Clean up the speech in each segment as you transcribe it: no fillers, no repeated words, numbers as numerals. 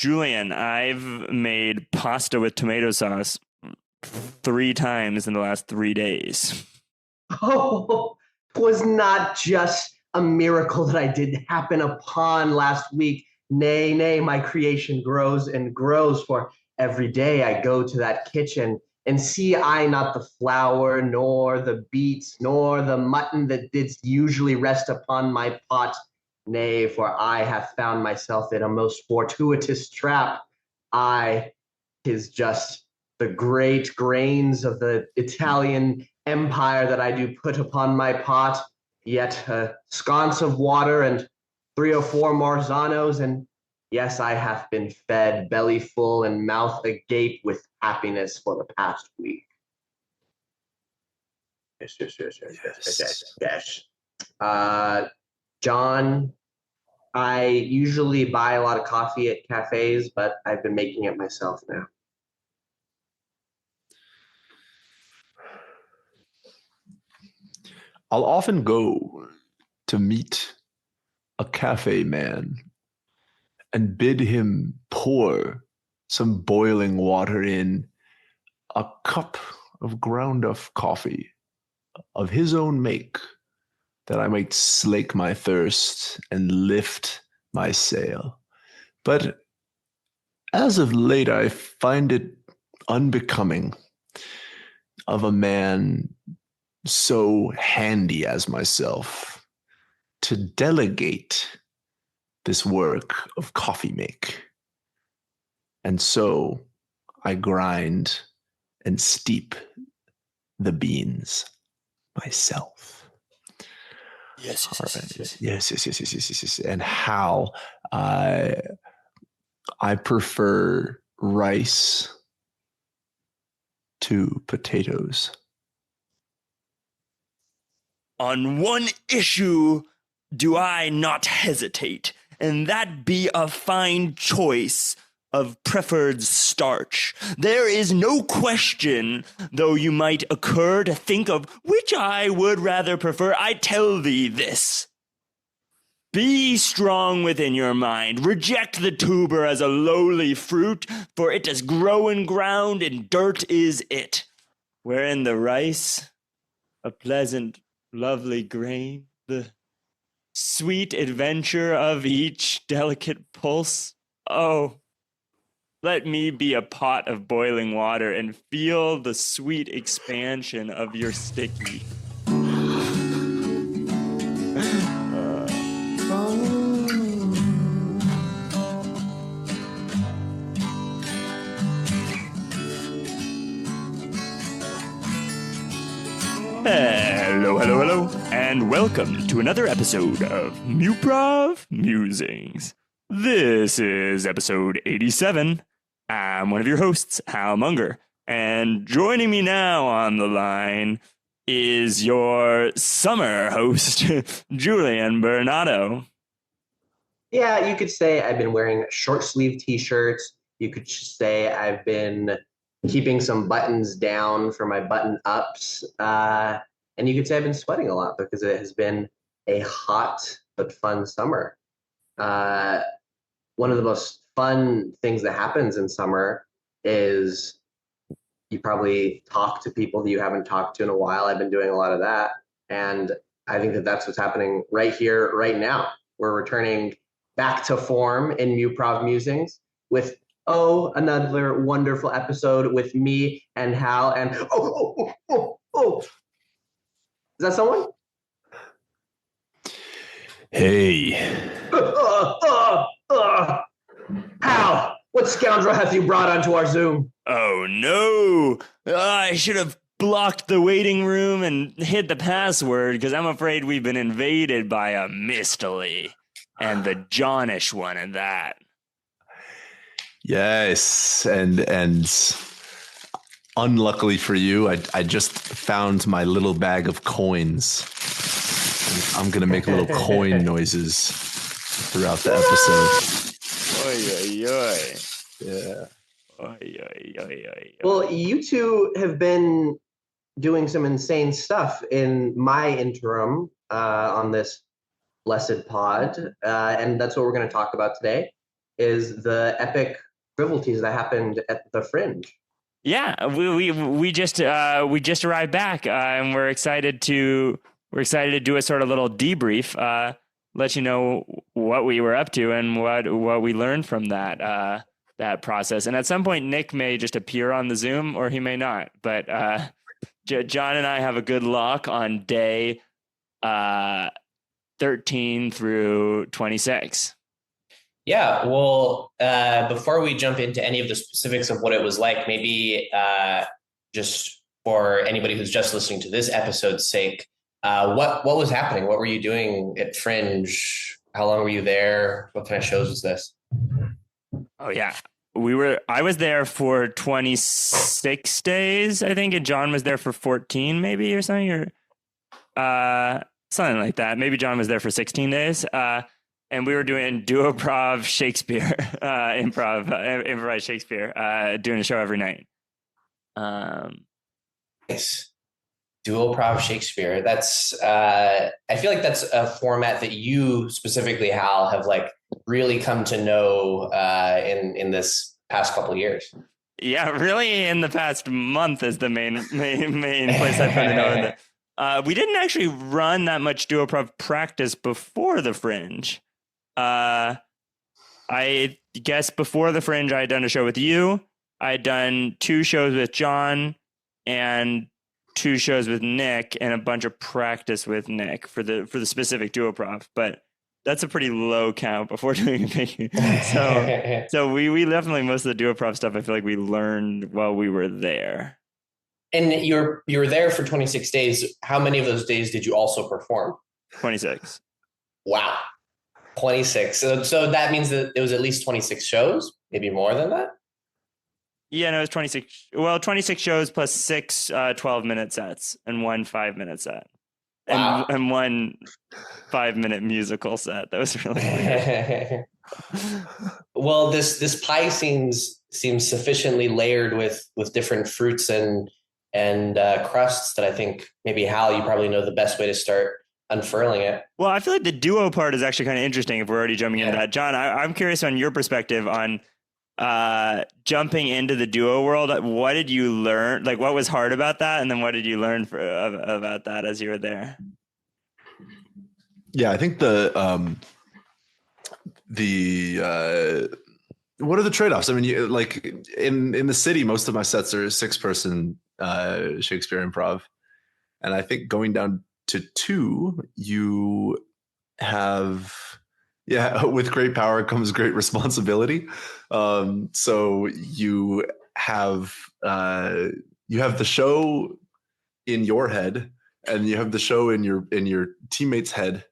Julian, I've made pasta with tomato sauce 3 times in the last 3 days. Oh, 'twas not just a miracle that I did happen upon last week. Nay, nay, my creation grows and grows, for every day I go to that kitchen, and see I not the flour, nor the beets, nor the mutton that didst usually rest upon my pot. Nay, for I have found myself in a most fortuitous trap. I, 'tis just the great grains of the Italian empire that I do put upon my pot, yet a sconce of water and 3 or 4 Marzanos, and yes, I have been fed belly full and mouth agape with happiness for the past week. Yes. John, I usually buy a lot of coffee at cafes, but I've been making it myself now. I'll often go to meet a cafe man and bid him pour some boiling water in a cup of ground up coffee of his own make, that I might slake my thirst and lift my sail. But as of late, I find it unbecoming of a man so handy as myself to delegate this work of coffee make. And so I grind and steep the beans myself. Yes. Yes. And how I prefer rice to potatoes. On one issue do I not hesitate, and that be a fine choice of preferred starch. There is no question, though you might occur to think of which I would rather prefer. I tell thee this. Be strong within your mind. Reject the tuber as a lowly fruit, for it does grow in ground, and dirt is it. Wherein the rice, a pleasant, lovely grain, the sweet adventure of each delicate pulse. Oh, let me be a pot of boiling water and feel the sweet expansion of your sticky. Hello, and welcome to another episode of Muprov Musings. This is episode 87. I'm one of your hosts, Hal Munger, and joining me now on the line is your summer host, Julian Bernardo. Yeah, you could say I've been wearing short sleeve t-shirts. You could say I've been keeping some buttons down for my button ups. And you could say I've been sweating a lot because it has been a hot but fun summer. One of the most fun things that happens in summer is you probably talk to people that you haven't talked to in a while. I've been doing a lot of that. And I think that that's what's happening right here, right now. We're returning back to form in Muprov Musings with, another wonderful episode with me and Hal. And is that someone? Hey. Hal, what scoundrel hath you brought onto our Zoom? Oh no! I should have blocked the waiting room and hid the password because I'm afraid we've been invaded by a Mistele and the Johnish one and that. Yes, and unluckily for you, I just found my little bag of coins. I'm gonna make little coin noises throughout the episode. Yeah. Well, you two have been doing some insane stuff in my interim on this blessed pod, and that's what we're going to talk about today. is the epic frivolities that happened at the Fringe. Yeah, we just arrived back, and we're excited to do a sort of little debrief, let you know what we were up to and what we learned from that process. And at some point, Nick may just appear on the Zoom, or he may not. But John and I have a good lock on day 13 through 26. Yeah, well, before we jump into any of the specifics of what it was like, maybe just for anybody who's just listening to this episode's sake, what was happening? What were you doing at Fringe? How long were you there? What kind of shows was this? Oh yeah, I was there for 26 days, I think, and John was there for 14, maybe, or something, or something like that. Maybe John was there for 16 days. And we were doing duoprov Shakespeare, improvised Shakespeare, doing a show every night. Nice. Duoprov Shakespeare. That's, I feel like that's a format that you specifically, Hal, have like really come to know in this past couple of years. Yeah, really, in the past month is the main place I've come to know. We didn't actually run that much duoprov practice before the Fringe. I guess before the Fringe, I had done a show with you. I had done 2 shows with John and 2 shows with Nick, and a bunch of practice with Nick for the specific duoprov. But that's a pretty low count before doing a big. So we definitely, most of the duoprov stuff, I feel like we learned while we were there. And you were there for 26 days. How many of those days did you also perform? 26. Wow. 26. So that means that it was at least 26 shows, maybe more than that. Yeah, no, it was 26. Well, 26 shows plus 6 12-minute sets and 1 5-minute set. Wow. And 1 5-minute musical set. That was really weird. Well, this pie seems sufficiently layered with different fruits and crusts that I think maybe, Hal, you probably know the best way to start unfurling it. Well, I feel like the duo part is actually kind of interesting if we're already jumping into that. John, I'm curious on your perspective on jumping into the duo world. What did you learn? Like, what was hard about that? And then what did you learn about that as you were there? Yeah, I think the what are the trade-offs? I mean, like in the city, most of my sets are 6-person Shakespeare improv. And I think going down to 2, you have, with great power comes great responsibility. So you have the show in your head, and you have the show in your teammate's head,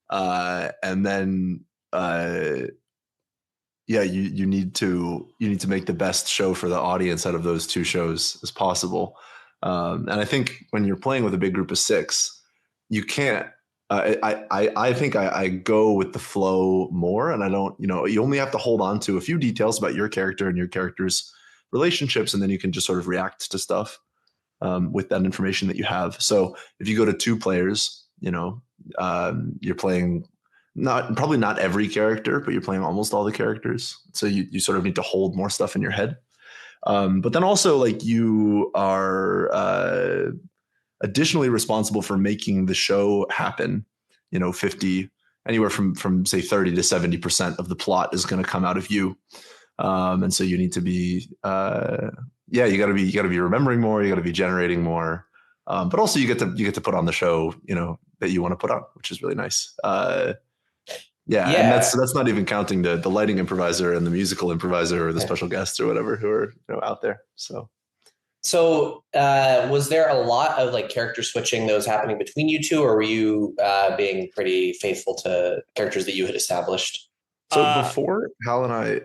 and then you need to make the best show for the audience out of those 2 shows as possible. And I think when you're playing with a big group of 6, you can't. I think I go with the flow more, and I don't. You only have to hold on to a few details about your character and your character's relationships, and then you can just sort of react to stuff with that information that you have. So if you go to 2 players, you're playing probably not every character, but you're playing almost all the characters. So you sort of need to hold more stuff in your head. But then also, like, you are additionally responsible for making the show happen. 50, anywhere from say 30 to 70% of the plot is going to come out of you. And so you need to be, you gotta be remembering more. You gotta be generating more. But also you get to put on the show, that you want to put on, which is really nice. And that's not even counting the lighting improviser and the musical improviser or the special guests or whatever who are out there. So was there a lot of like character switching that was happening between you 2, or were you being pretty faithful to characters that you had established? So before Hal and I,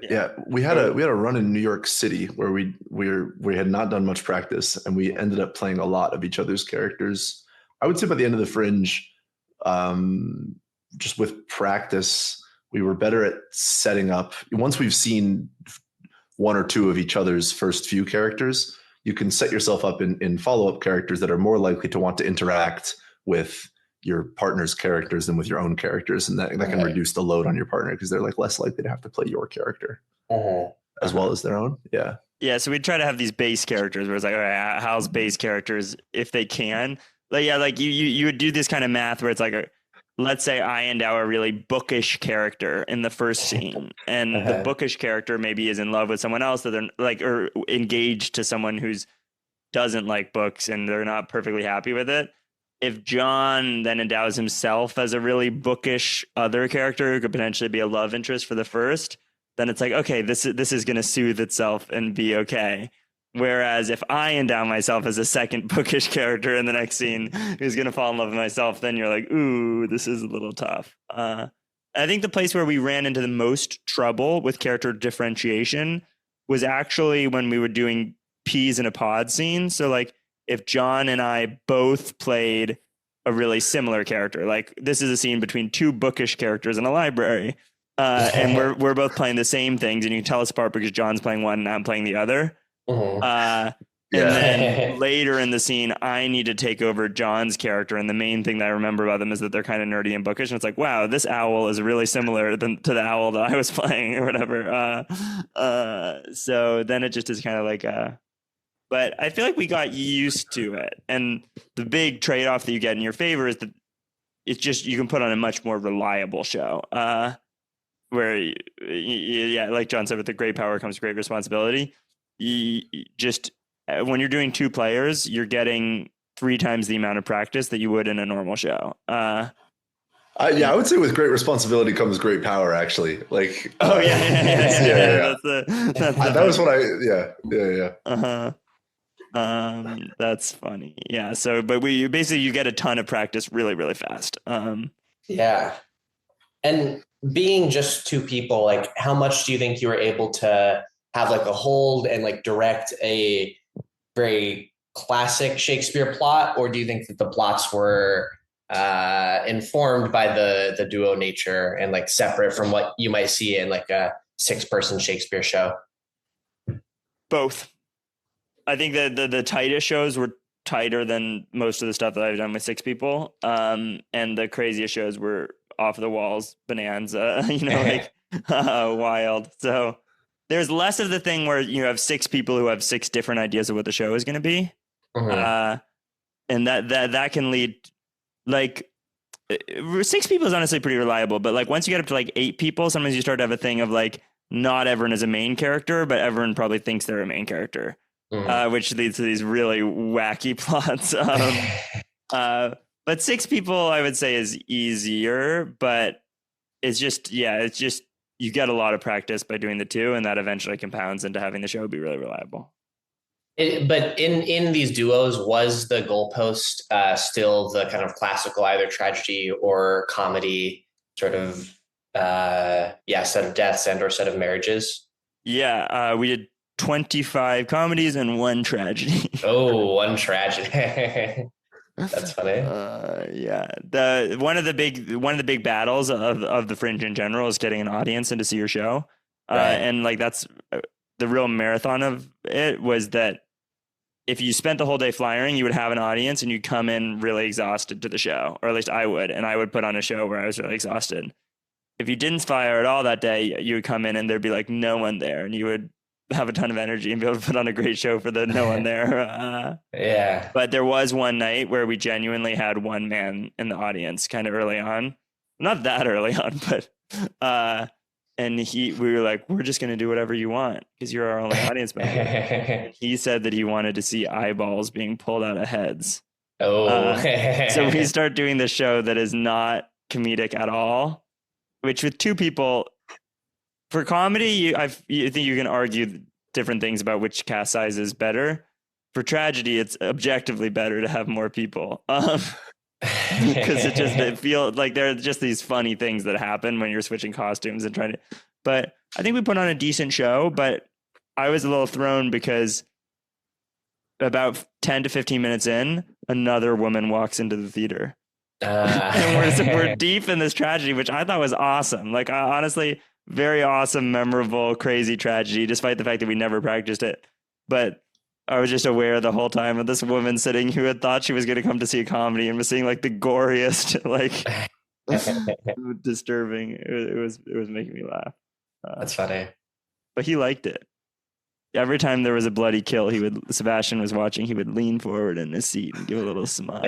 we had a run in New York City where we had not done much practice, and we ended up playing a lot of each other's characters. I would say by the end of the Fringe, just with practice, we were better at setting up. Once we've seen 1 or 2 of each other's first few characters, you can set yourself up in follow-up characters that are more likely to want to interact with, your partner's characters than with your own characters, and that can reduce the load on your partner because they're like less likely to have to play your character as well as their own. Yeah, so we try to have these base characters where it's like, all right, how's base characters if they can? Like, yeah, like you would do this kind of math where it's like, let's say I endow a really bookish character in the first scene, and the bookish character maybe is in love with someone else that they're like, or engaged to someone who's doesn't like books and they're not perfectly happy with it. If John then endows himself as a really bookish other character who could potentially be a love interest for the first, then it's like, okay, this is going to soothe itself and be okay. Whereas if I endow myself as a second bookish character in the next scene who's going to fall in love with myself, then you're like, ooh, this is a little tough. I think the place where we ran into the most trouble with character differentiation was actually when we were doing peas in a pod scene. So like if John and I both played a really similar character, like this is a scene between two bookish characters in a library. And we're both playing the same things, and you can tell us apart because John's playing one and I'm playing the other. And then later in the scene, I need to take over John's character, and the main thing that I remember about them is that they're kind of nerdy and bookish. And it's like, wow, this owl is really similar to the owl that I was playing, or whatever. So then it just is kind of like, but I feel like we got used to it, and the big trade-off that you get in your favor is that it's just you can put on a much more reliable show. Where, yeah, like John said, with the great power comes great responsibility. Just when you're doing two players, you're getting 3 times the amount of practice that you would in a normal show. I would say with great responsibility comes great power. Actually, like that was what that's funny. Yeah. So, but you get a ton of practice really, really fast. And being just 2 people, like how much do you think you were able to have like a hold and like direct a very classic Shakespeare plot? Or do you think that the plots were informed by the duo nature and like separate from what you might see in like a 6-person Shakespeare show? Both. I think that the tightest shows were tighter than most of the stuff that I've done with 6 people. And the craziest shows were off the walls, bonanza, wild. So there's less of the thing where you have 6 people who have 6 different ideas of what the show is going to be. And that can lead, like 6 people is honestly pretty reliable, but like once you get up to like 8 people, sometimes you start to have a thing of like not everyone is a main character, but everyone probably thinks they're a main character, which leads to these really wacky plots. But 6 people, I would say, is easier, but it's just you get a lot of practice by doing the 2, and that eventually compounds into having the show be really reliable. But in these duos, was the goalpost still the kind of classical either tragedy or comedy sort of set of deaths and or set of marriages? Yeah, we did 25 comedies and 1 tragedy. Oh, 1 tragedy. That's funny. One of the big battles of the Fringe in general is getting an audience in to see your show. And like that's the real marathon of it was that if you spent the whole day flyering, you would have an audience and you'd come in really exhausted to the show, or at least I would, and I would put on a show where I was really exhausted. If you didn't flyer at all that day, you would come in and there'd be like no one there, and you would have a ton of energy and be able to put on a great show for the no one there. But there was one night where we genuinely had 1 man in the audience kind of early on. Not that early on, but and we were like, we're just going to do whatever you want because you're our only audience member. He said that he wanted to see eyeballs being pulled out of heads. So we start doing this show that is not comedic at all, which with 2 people, for comedy, I think you can argue different things about which cast size is better. For tragedy, it's objectively better to have more people. Because it feels like there are just these funny things that happen when you're switching costumes and trying to. But I think we put on a decent show, but I was a little thrown because about 10 to 15 minutes in, another woman walks into the theater. And we're deep in this tragedy, which I thought was awesome. Like, honestly, very awesome, memorable, crazy tragedy, despite the fact that we never practiced it. But I was just aware the whole time of this woman sitting who had thought she was going to come to see a comedy and was seeing like the goriest, like disturbing. It was making me laugh. That's funny. But he liked it. Every time there was a bloody kill, Sebastian was watching, he would lean forward in his seat and give a little smile.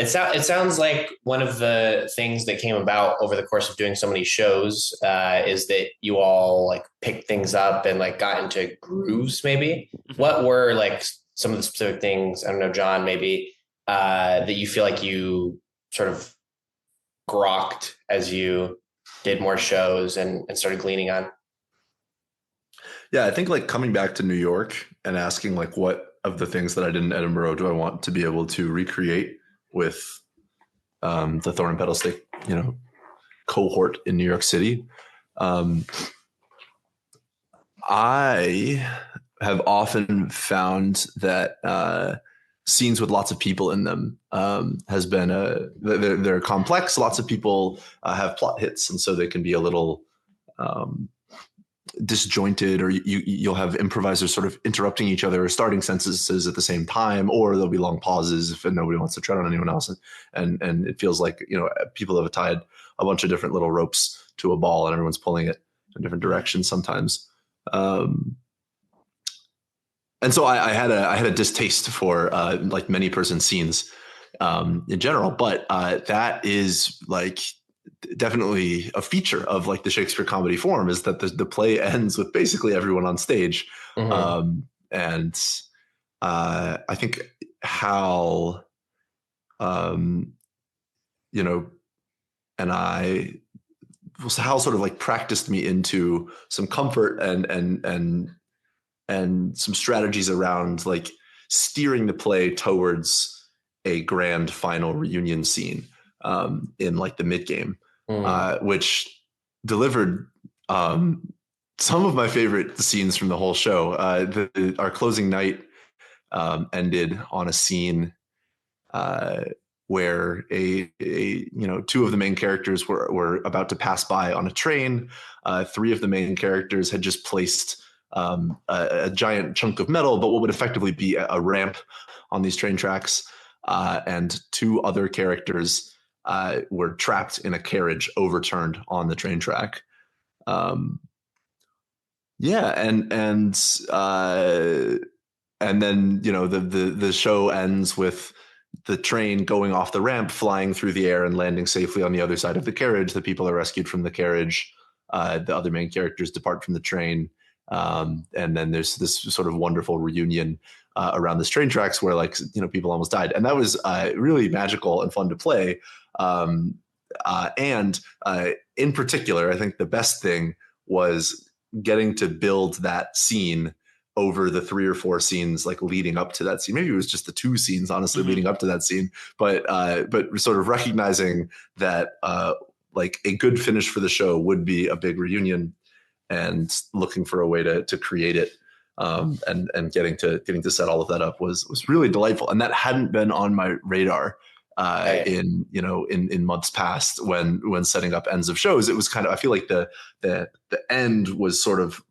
It sounds like one of the things that came about over the course of doing so many shows is that you all like picked things up and like got into grooves. Maybe what were like some of the specific things? I don't know, John. Maybe that you feel like you sort of grokked as you did more shows and started gleaning on. Yeah, I think like coming back to New York and asking like what of the things that I did in Edinburgh do I want to be able to recreate with the Thorn and Pedal Stick, cohort in New York City. I have often found that scenes with lots of people in them has been they're complex. Lots of people have plot hits, and so they can be a little disjointed, or you'll have improvisers sort of interrupting each other or starting sentences at the same time, or there'll be long pauses if nobody wants to tread on anyone else, and it feels like people have tied a bunch of different little ropes to a ball and everyone's pulling it in different directions sometimes. And so I had a distaste for like many person scenes in general, but that is like definitely a feature of like the Shakespeare comedy form, is that the play ends with basically everyone on stage. Mm-hmm. And I think how, and Hal sort of like practiced me into some comfort and some strategies around like steering the play towards a grand final reunion scene in like the mid game, which delivered some of my favorite scenes from the whole show. Our closing night ended on a scene where two of the main characters were about to pass by on a train. Three of the main characters had just placed a giant chunk of metal, but what would effectively be a ramp on these train tracks. And two other characters were trapped in a carriage overturned on the train track. And then the show ends with the train going off the ramp, flying through the air and landing safely on the other side of the carriage. The people are rescued from the carriage. The other main characters depart from the train. And then there's this sort of wonderful reunion around this train tracks where people almost died. And that was really magical and fun to play. And in particular, I think the best thing was getting to build that scene over the 3 or 4 scenes like leading up to that scene. Maybe it was just the 2 scenes, honestly, leading up to that scene. But sort of recognizing that like a good finish for the show would be a big reunion, and looking for a way to create it, and getting to set all of that up was really delightful. And that hadn't been on my radar in months past when setting up ends of shows. It was kind of, I feel like the end was sort of,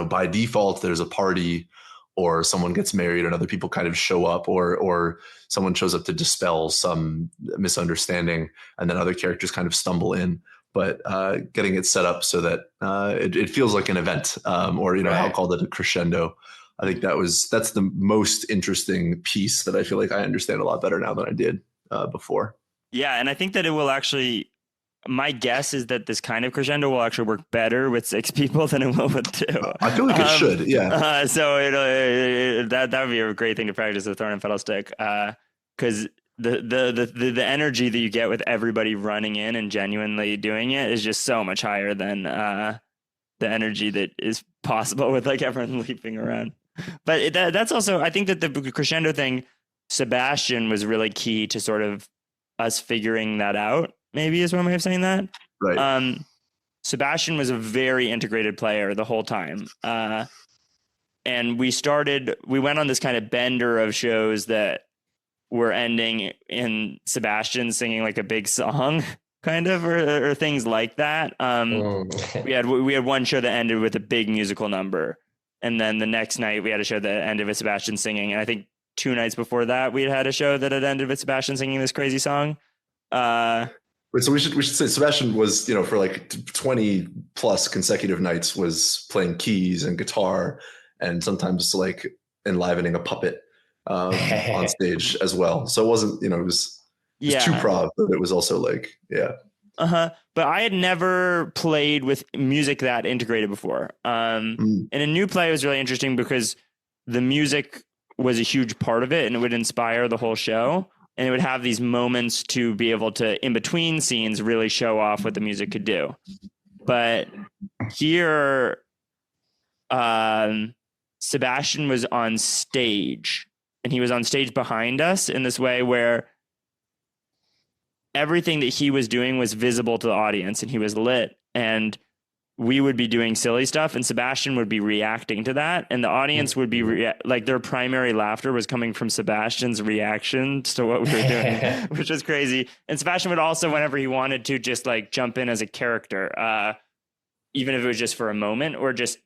by default, there's a party or someone gets married and other people kind of show up, or someone shows up to dispel some misunderstanding, and then other characters kind of stumble in. But getting it set up so that it feels like an event, or Hal called it a crescendo. I think that's the most interesting piece that I feel like I understand a lot better now than I did before. Yeah, and I think that it will actually. My guess is that this kind of crescendo will actually work better with 6 people than it will with 2. I feel like it should, yeah. So that would be a great thing to practice with Thorn and Pedal Stick, because the energy that you get with everybody running in and genuinely doing it is just so much higher than the energy that is possible with like everyone leaping around. But that's also, I think that the crescendo thing, Sebastian was really key to sort of us figuring that out, maybe is one way of saying that. Right. Sebastian was a very integrated player the whole time. And we went on this kind of bender of shows that were ending in Sebastian singing like a big song kind of, or things like that. We had one show that ended with a big musical number, and then the next night we had a show that ended with Sebastian singing, and I think 2 nights before that we had a show that had ended with Sebastian singing this crazy song. So we should say Sebastian was, for like 20 plus consecutive nights was playing keys and guitar and sometimes like enlivening a puppet on stage as well. So it wasn't, it was too prog, but it was also like, yeah. But I had never played with music that integrated before. And a new play was really interesting because the music was a huge part of it and it would inspire the whole show. And it would have these moments to be able to, in between scenes, really show off what the music could do. But here, Sebastian was on stage, and he was on stage behind us in this way where everything that he was doing was visible to the audience, and he was lit. And we would be doing silly stuff and Sebastian would be reacting to that. And the audience would be like their primary laughter was coming from Sebastian's reactions to what we were doing, which was crazy. And Sebastian would also, whenever he wanted to, just like jump in as a character, even if it was just for a moment, or just,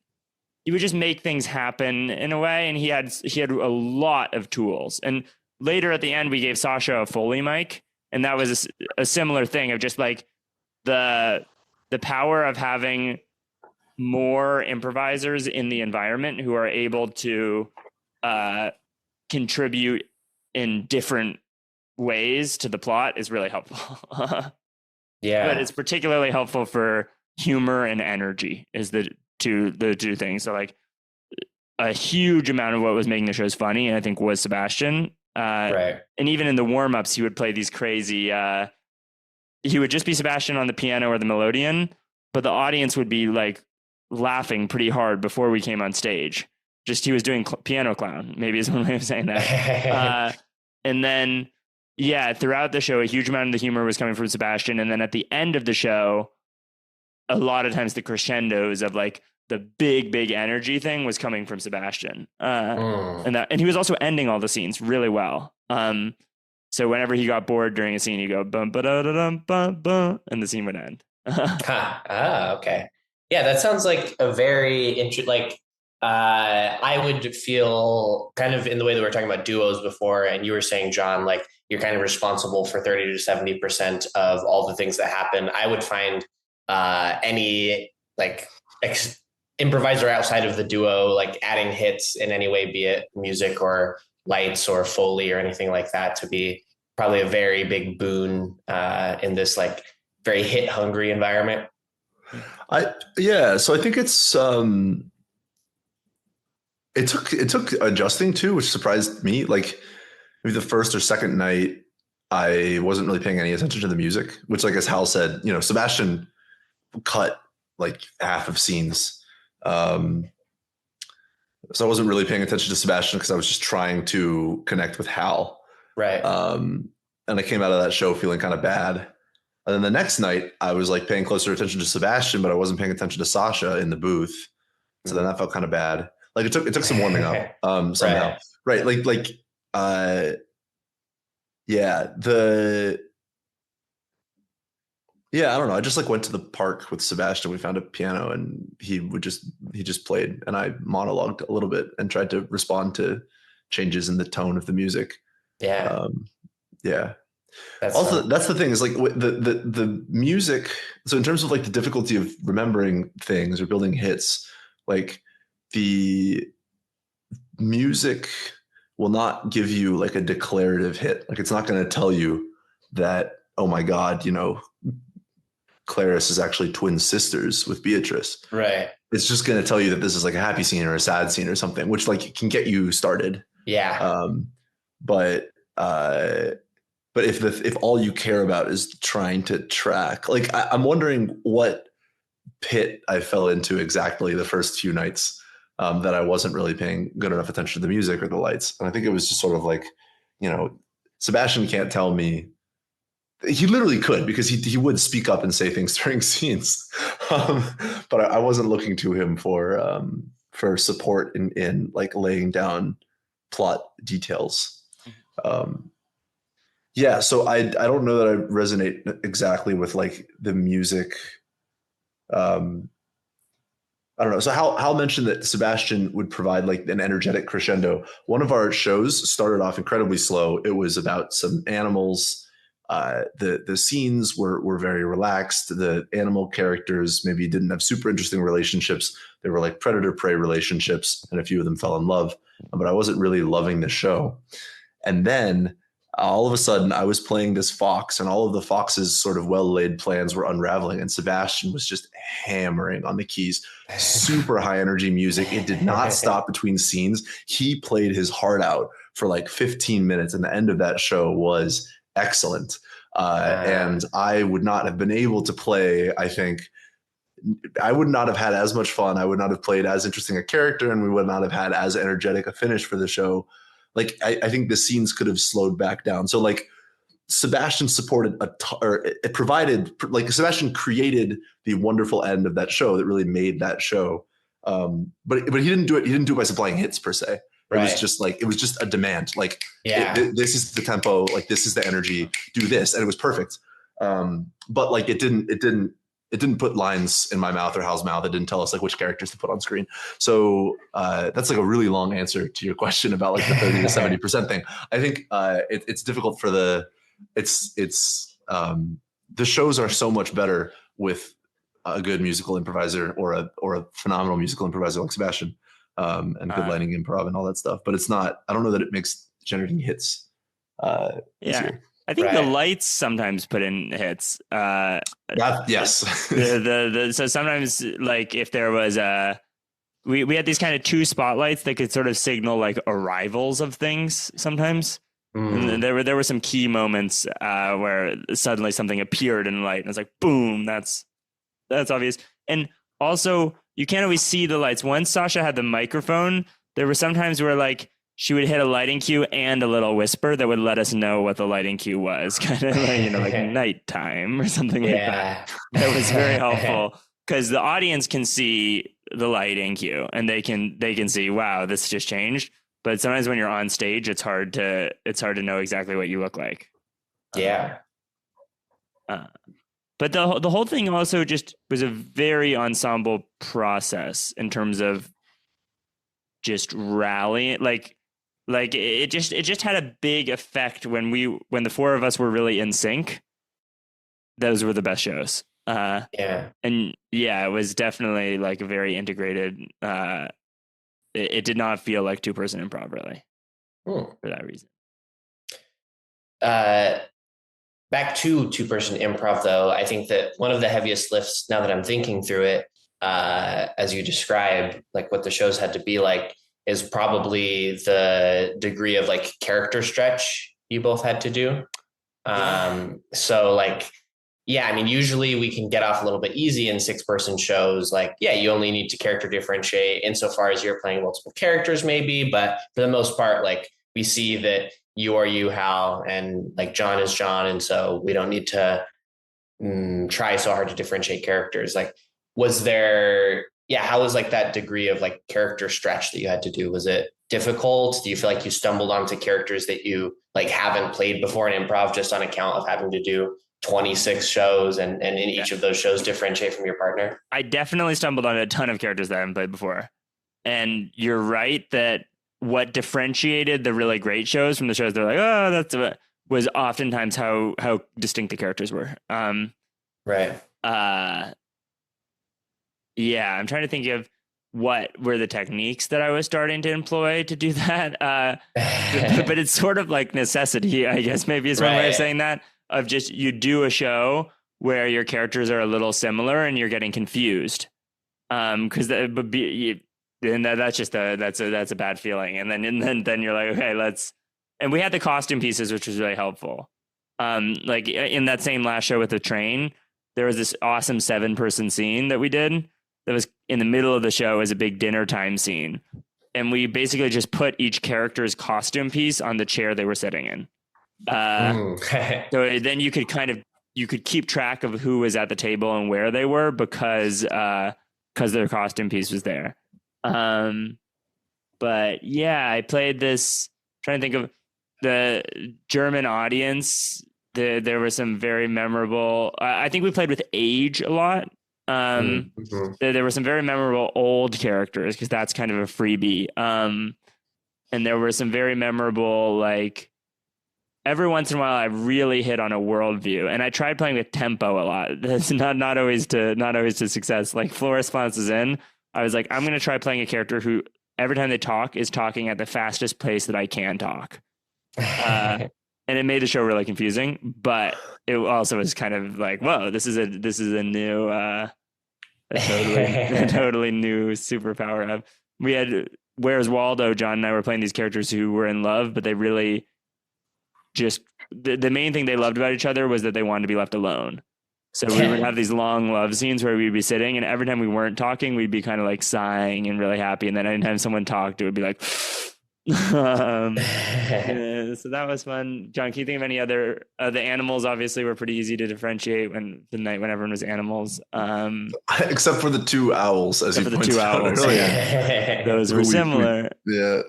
he would just make things happen in a way. And he had a lot of tools. And later at the end, we gave Sasha a Foley mic. And that was a similar thing of just like the power of having more improvisers in the environment who are able to contribute in different ways to the plot is really helpful. Yeah. But it's particularly helpful for humor and energy is the two things. So like a huge amount of what was making the shows funny, I think, was Sebastian. Right. And even in the warm-ups, he would play these crazy, he would just be Sebastian on the piano or the melodeon, but the audience would be like laughing pretty hard before we came on stage. Just he was doing piano clown, maybe is one way of saying that. And then, throughout the show, a huge amount of the humor was coming from Sebastian. And then at the end of the show, a lot of times the crescendos of like the big energy thing was coming from Sebastian. And he was also ending all the scenes really well. So whenever he got bored during a scene, he'd go bum ba da da dum bum bum, and the scene would end. Okay. Yeah, that sounds like a very interesting. Like, I would feel kind of in the way that we were talking about duos before, and you were saying, John, like you're kind of responsible for 30 to 70% of all the things that happen. I would find any like improviser outside of the duo, like adding hits in any way, be it music or lights or Foley or anything like that, to be probably a very big boon in this like very hit hungry environment. So I think it's it took adjusting to, which surprised me. Like maybe the first or second night, I wasn't really paying any attention to the music, which, like as Hal said, Sebastian cut like half of scenes. So I wasn't really paying attention to Sebastian because I was just trying to connect with Hal. Right. And I came out of that show feeling kind of bad. And then the next night I was like paying closer attention to Sebastian, but I wasn't paying attention to Sasha in the booth. So then that felt kind of bad. Like it took some warming up somehow. Right. I don't know. I just like went to the park with Sebastian. We found a piano and he just played, and I monologued a little bit and tried to respond to changes in the tone of the music. Yeah. That's the thing is like the music. So in terms of like the difficulty of remembering things or building hits, like the music will not give you like a declarative hit. Like it's not going to tell you that, oh my God, Clarice is actually twin sisters with Beatrice. Right. It's just going to tell you that this is like a happy scene or a sad scene or something, which like can get you started. Yeah. But if all you care about is trying to track, like I'm wondering what pit I fell into exactly the first few nights that I wasn't really paying good enough attention to the music or the lights. And I think it was just sort of like, Sebastian can't tell me. He literally could, because he would speak up and say things during scenes. But I wasn't looking to him for support in like laying down plot details. Yeah, so I don't know that I resonate exactly with like the music. I don't know. So Hal mentioned that Sebastian would provide like an energetic crescendo. One of our shows started off incredibly slow. It was about some animals. The scenes were very relaxed. The animal characters maybe didn't have super interesting relationships. They were like predator prey relationships, and a few of them fell in love. But I wasn't really loving the show. And then all of a sudden, I was playing this fox, and all of the fox's sort of well laid plans were unraveling. And Sebastian was just hammering on the keys, super high energy music. It did not stop between scenes. He played his heart out for like 15 minutes, and the end of that show was excellent. And I would not have been able to play, I think. I would not have had as much fun. I would not have played as interesting a character, and we would not have had as energetic a finish for the show. Like I think the scenes could have slowed back down. So like Sebastian supported or it provided, like Sebastian created the wonderful end of that show that really made that show. But he didn't do it. He didn't do it by supplying hits per se. It was just like, it was just a demand. Like, this is the tempo. Like, this is the energy. Do this, and it was perfect. But like, it didn't put lines in my mouth or Hal's mouth. It didn't tell us like which characters to put on screen. So that's like a really long answer to your question about like the 30 to 70% thing. I think it's difficult for the shows are so much better with a good musical improviser or a phenomenal musical improviser like Sebastian, and good lighting, improv, and all that stuff. But it's not. I don't know that it makes generating hits. Easier. I think the lights sometimes put in hits. Yes. So sometimes, like if there was we had these kind of two spotlights that could sort of signal like arrivals of things sometimes. And there were some key moments where suddenly something appeared in light, and it's like boom, that's obvious. And also, you can't always see the lights. Once Sasha had the microphone, there were some times where like she would hit a lighting cue and a little whisper that would let us know what the lighting cue was, kind of like, like nighttime or something like that. That was very helpful because the audience can see the lighting cue and they can see, wow, this just changed. But sometimes when you're on stage, it's hard to know exactly what you look like. Yeah. But the whole thing also just was a very ensemble process in terms of just rallying, like it just had a big effect when the four of us were really in sync. Those were the best shows. And it was definitely like a very integrated. It did not feel like two-person improv really for that reason. Back to two-person improv, though, I think that one of the heaviest lifts, now that I'm thinking through it, as you describe, like what the shows had to be like, is probably the degree of like character stretch you both had to do. So like, I mean, usually we can get off a little bit easy in 6-person shows. Like, you only need to character differentiate insofar as you're playing multiple characters maybe, but for the most part, like we see that you are you, Hal, and like John is John. And so we don't need to try so hard to differentiate characters. Like, was there, how was like that degree of like character stretch that you had to do? Was it difficult? Do you feel like you stumbled onto characters that you like haven't played before in improv just on account of having to do 26 shows and in each of those shows differentiate from your partner? I definitely stumbled on a ton of characters that I haven't played before. And you're right that what differentiated the really great shows from the shows they're like, oh, that's was oftentimes how distinct the characters were. Right. I'm trying to think of what were the techniques that I was starting to employ to do that. But it's sort of like necessity, I guess, maybe is one way of saying that, of just you do a show where your characters are a little similar and you're getting confused. Because that's a bad feeling. And then you're like, okay, and we had the costume pieces, which was really helpful. Like in that same last show with the train, there was this awesome 7-person scene that we did that was in the middle of the show as a big dinner time scene. And we basically just put each character's costume piece on the chair they were sitting in. So then you could keep track of who was at the table and where they were because their costume piece was there. But I played this, trying to think of, the German audience, there were some very memorable. I think we played with age a lot. Mm-hmm. There were some very memorable old characters because that's kind of a freebie. And there were some very memorable, like, every once in a while I really hit on a worldview, and I tried playing with tempo a lot. That's not always to success. Like Floor Response is in. I was like, I'm going to try playing a character who every time they talk is talking at the fastest pace that I can talk. And it made the show really confusing, but it also was kind of like, whoa, this is a new, a totally new superpower. We had Where's Waldo? John and I were playing these characters who were in love, but they really just the main thing they loved about each other was that they wanted to be left alone. So we would have these long love scenes where we'd be sitting, and every time we weren't talking, we'd be kind of like sighing and really happy. And then anytime someone talked, it would be like, yeah, so that was fun. John, can you think of any other, the animals obviously were pretty easy to differentiate when everyone was animals. Except for the two owls, as you pointed out earlier. Those were similar. Yeah.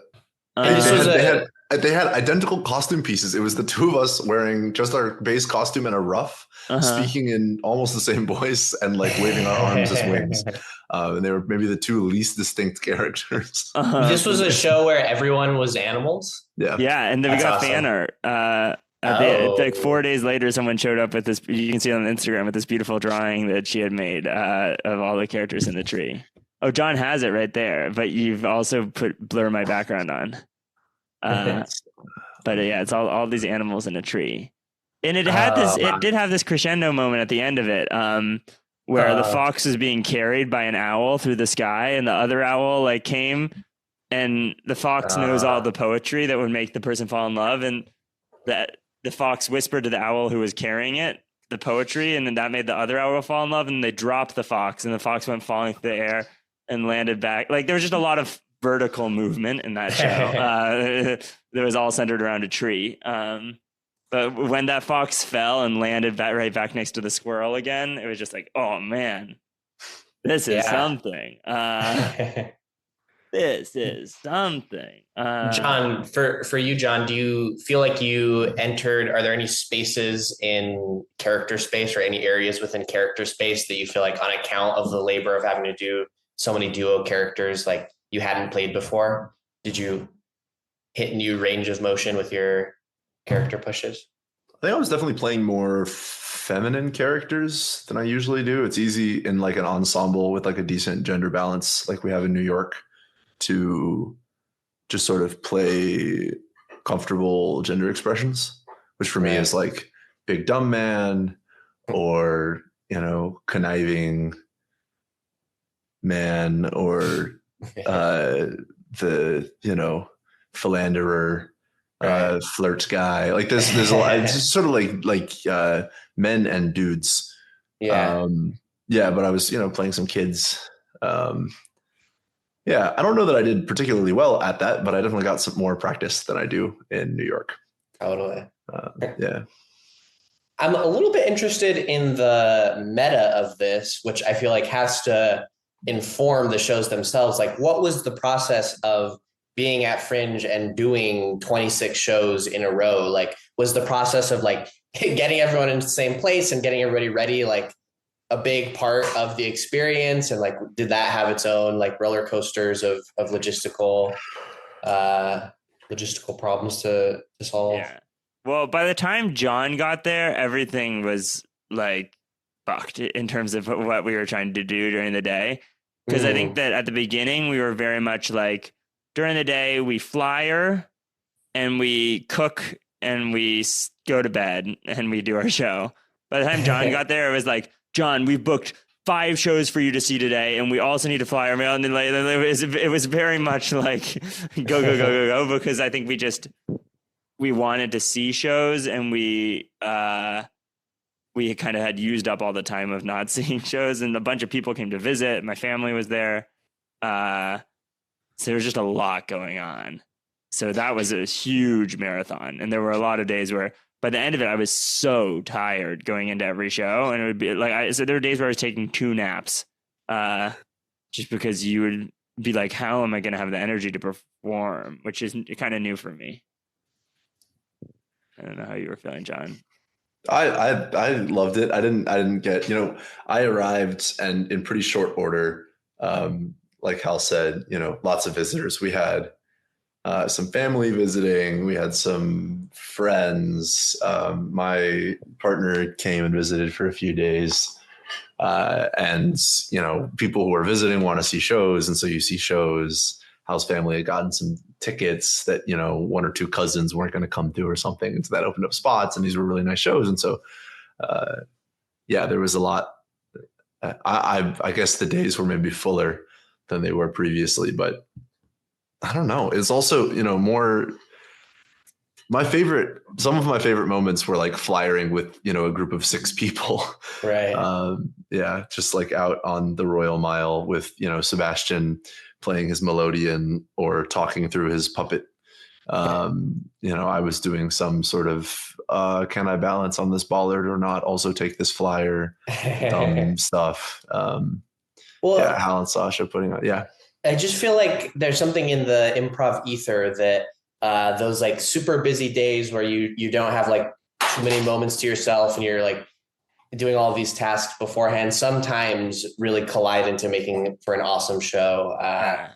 They had identical costume pieces. It was the two of us wearing just our base costume and a ruff, speaking in almost the same voice and like waving our arms as wings. And they were maybe the two least distinct characters. This was a show where everyone was animals? Yeah. Yeah, and then we got fan art. Like 4 days later, someone showed up with this, you can see it on Instagram, with this beautiful drawing that she had made of all the characters in the tree. Oh, John has it right there, but you've also put Blur My Background on. But yeah, it's all these animals in a tree, and it did have this crescendo moment at the end of it, where the fox was being carried by an owl through the sky, and the other owl like came, and the fox knows all the poetry that would make the person fall in love, and that the fox whispered to the owl who was carrying it the poetry, and then that made the other owl fall in love, and they dropped the fox, and the fox went falling through the air and landed back. Like there was just a lot of vertical movement in that show. That was all centered around a tree. But when that fox fell and landed right back next to the squirrel again, it was just like, oh man, this is something. This is something. John, for you, John, do you feel like you entered, are there any spaces in character space or any areas within character space that you feel like, on account of the labor of having to do so many duo characters, like you hadn't played before? Did you hit new range of motion with your character pushes? I think I was definitely playing more feminine characters than I usually do. It's easy in like an ensemble with like a decent gender balance like we have in New York to just sort of play comfortable gender expressions, which for me is like big dumb man or, conniving man or the philanderer, flirt guy. Like there's a lot. It's just sort of like men and dudes. Yeah. But I was playing some kids. I don't know that I did particularly well at that, but I definitely got some more practice than I do in New York. Totally. Yeah. I'm a little bit interested in the meta of this, which I feel like has to inform the shows themselves. Like, what was the process of being at Fringe and doing 26 shows in a row? Like, was the process of like getting everyone into the same place and getting everybody ready, like a big part of the experience? And like, did that have its own like roller coasters of logistical problems to solve? Yeah. Well, by the time John got there, everything was like fucked in terms of what we were trying to do during the day. Because I think that at the beginning, we were very much like, during the day, we flyer and we cook and we go to bed and we do our show. By the time John got there, it was like, John, we've booked 5 shows for you to see today, and we also need to fly our mail. And then it was very much like go, because I think we wanted to see shows, and we kind of had used up all the time of not seeing shows, and a bunch of people came to visit. My family was there. So there was just a lot going on. So that was a huge marathon. And there were a lot of days where by the end of it, I was so tired going into every show. And it would be like, so there were days where I was taking 2 naps, just because you would be like, how am I going to have the energy to perform? Which is kind of new for me. I don't know how you were feeling, John. I loved it. I didn't get, I arrived and in pretty short order, like Hal said, lots of visitors. We had some family visiting. We had some friends. My partner came and visited for a few days. And, people who are visiting want to see shows. And so you see shows. Hal's family had gotten some tickets that, one or two cousins weren't going to come through or something. And so that opened up spots, and these were really nice shows. And so, there was a lot. I guess the days were maybe fuller than they were previously, but I don't know. It's also, more some of my favorite moments were like flyering with, a group of 6 people. Right. Just like out on the Royal Mile with, Sebastian playing his melodeon or talking through his puppet. I was doing some sort of, can I balance on this bollard or not? Also take this flyer, stuff. Hal and Sasha putting on. Yeah. I just feel like there's something in the improv ether that those like super busy days where you don't have like too many moments to yourself and you're like doing all of these tasks beforehand sometimes really collide into making for an awesome show.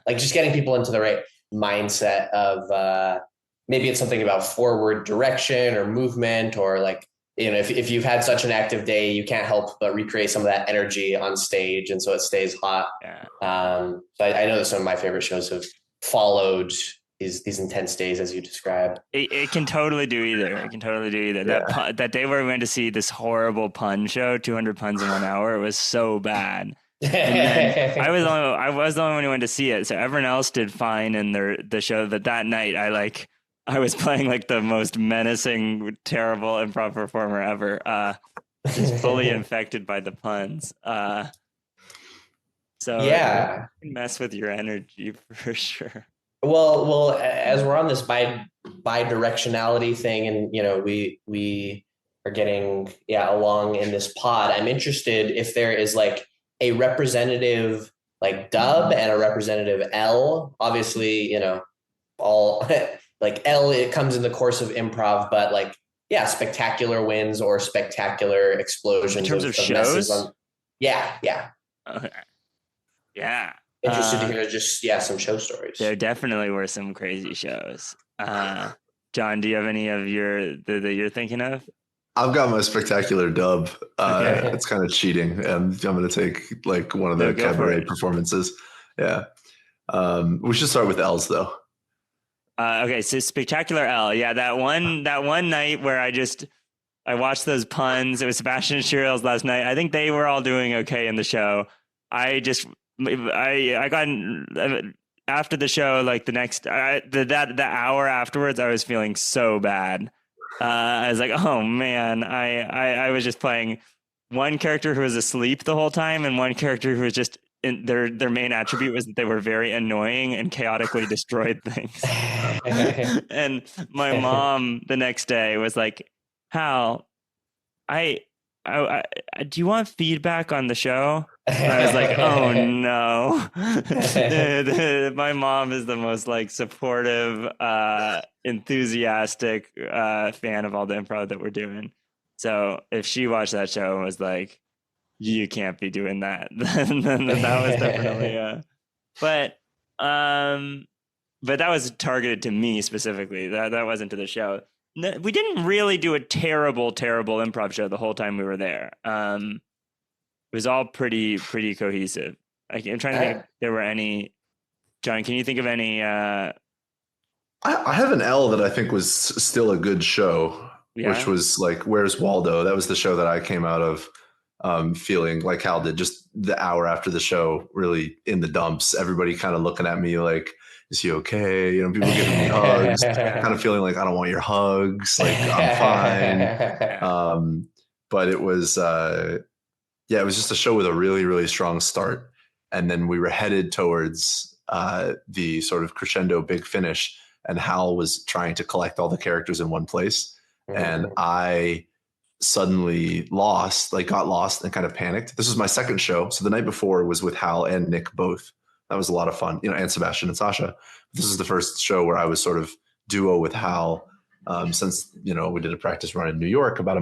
Like just getting people into the right mindset of maybe it's something about forward direction or movement, or like, if you've had such an active day, you can't help but recreate some of that energy on stage. And so it stays hot. Yeah. So I know that some of my favorite shows have followed these intense days, as you described. It can totally do either. It can totally do either. Yeah. That day where we went to see this horrible pun show, 200 puns in 1 hour, it was so bad. And then I was the only one who went to see it. So everyone else did fine in the show. That night, I was playing like the most menacing, terrible improv performer ever. Just fully infected by the puns. So yeah, it can mess with your energy for sure. Well, as we're on this bi-directionality thing, and we are getting along in this pod, I'm interested if there is like a representative like dub and a representative L. Obviously, all like L, it comes in the course of improv, but like spectacular wins or spectacular explosions in terms of shows. Yeah. Okay. Yeah. Interested to hear just some show stories. There definitely were some crazy shows. John, do you have any of that you're thinking of? I've got my spectacular dub. Okay. It's kind of cheating, and I'm going to take like one of the cabaret performances. Yeah. We should start with L's though. Okay, so spectacular L. Yeah, that one night where I watched those puns. It was Sebastian and Shirl's last night. I think they were all doing okay in the show. I got after the show, like the hour afterwards, I was feeling so bad. I was like, oh man, I was just playing one character who was asleep the whole time and one character who was just their main attribute was that they were very annoying and chaotically destroyed things. And my mom the next day was like, Hal, do you want feedback on the show? And I was like, oh no. My mom is the most like supportive, enthusiastic fan of all the improv that we're doing. So if she watched that show and was like, you can't be doing that, then that was definitely but that was targeted to me specifically. That wasn't to the show. No, we didn't really do a terrible improv show the whole time we were there. It was all pretty cohesive. I'm trying to think if there were any. John, can you think of any? I have an L that I think was still a good show, which was like Where's Waldo? That was the show that I came out of feeling like Hal did, just the hour after the show, really in the dumps. Everybody kind of looking at me like, is he okay? People giving me hugs, kind of feeling like I don't want your hugs. Like I'm fine. But it was, it was just a show with a really, really strong start. And then we were headed towards the sort of crescendo big finish. And Hal was trying to collect all the characters in one place. Mm-hmm. And I suddenly got lost and kind of panicked. This was my second show. So the night before was with Hal and Nick both. That was a lot of fun, and Sebastian and Sasha. This is the first show where I was sort of duo with Hal, since, we did a practice run in New York about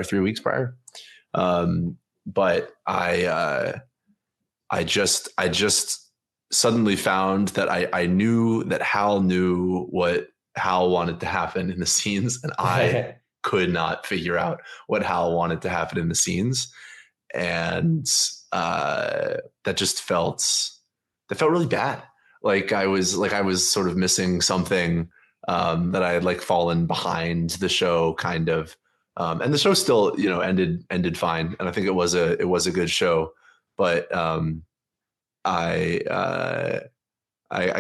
3 weeks prior. But I just suddenly found that I knew that Hal knew what Hal wanted to happen in the scenes, and I could not figure out what Hal wanted to happen in the scenes. And that felt really bad. Like I was sort of missing something, that I had like fallen behind the show kind of. And the show still, ended fine. And I think it was a good show, but I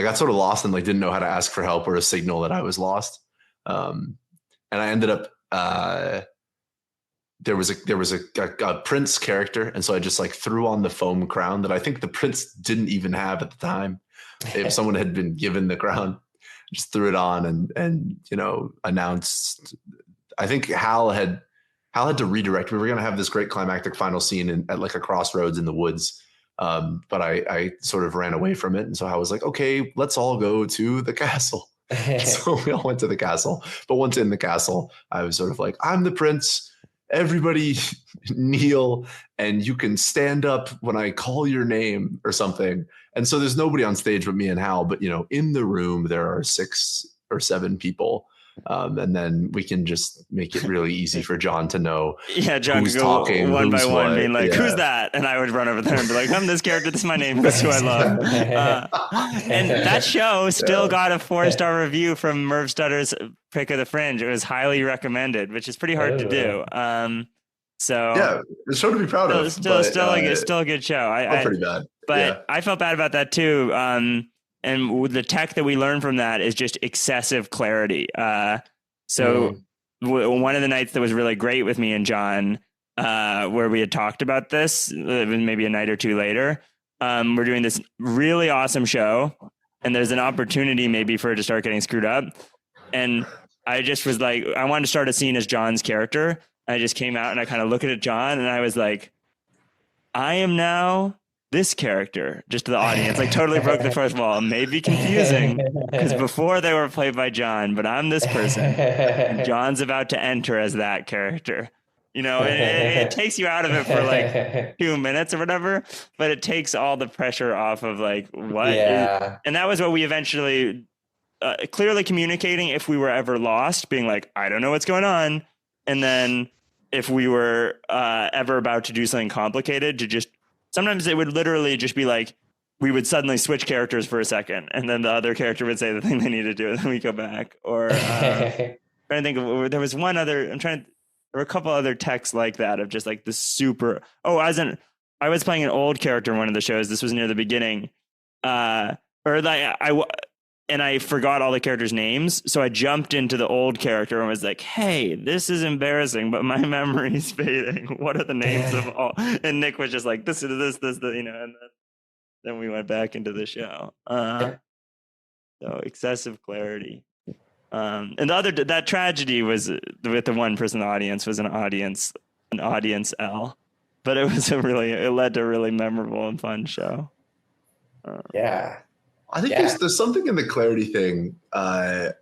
got sort of lost and like didn't know how to ask for help or a signal that I was lost. And I ended up there was a prince character, and so I just like threw on the foam crown that I think the prince didn't even have at the time. If someone had been given the crown, just threw it on and announced. I think Hal had to redirect. We were going to have this great climactic final scene at like a crossroads in the woods. But I sort of ran away from it. And so I was like, okay, let's all go to the castle. So we all went to the castle. But once in the castle, I was sort of like, I'm the prince. Everybody kneel, and you can stand up when I call your name or something. And so there's nobody on stage but me and Hal. But, in the room, there are 6 or 7 people. And then we can just make it really easy for John to know. Yeah, John who's could go talking, one by who's one, what. being like, Yeah. "Who's that?" And I would run over there and be like, "I'm this character. This is my name. This is who I love." And that show still got a 4-star review from Merv Stutter's pick of the Fringe. It was highly recommended, which is pretty hard to do. So yeah, it's a show to be proud of. Still a good show. Pretty bad, but yeah. I felt bad about that too. And the tech that we learned from that is just excessive clarity. One of the nights that was really great with me and John, where we had talked about this, maybe a night or two later, we're doing this really awesome show, and there's an opportunity maybe for it to start getting screwed up. And I just was like, I wanted to start a scene as John's character. I just came out and I kind of looked at John and I was like, I am now this character, just to the audience, like totally broke the fourth wall. Maybe confusing because before they were played by John, but I'm this person. And John's about to enter as that character. It takes you out of it for like 2 minutes or whatever, but it takes all the pressure off of like what. Yeah. And that was what we eventually clearly communicating if we were ever lost, being like, I don't know what's going on. And then if we were ever about to do something complicated, to just sometimes it would literally just be like we would suddenly switch characters for a second, and then the other character would say the thing they need to do, and then we go back. Or trying to think of, there was one other. There were a couple other texts like that of just like the super. Oh, I was playing an old character in one of the shows. This was near the beginning, and I forgot all the characters' names. So I jumped into the old character and was like, hey, this is embarrassing, but my memory's fading. What are the names of all? And Nick was just like, this, and then we went back into the show. So excessive clarity. And that tragedy was with the one person in the audience was an audience L. But it led to a really memorable and fun show. Yeah. I think there's something in the clarity thing. I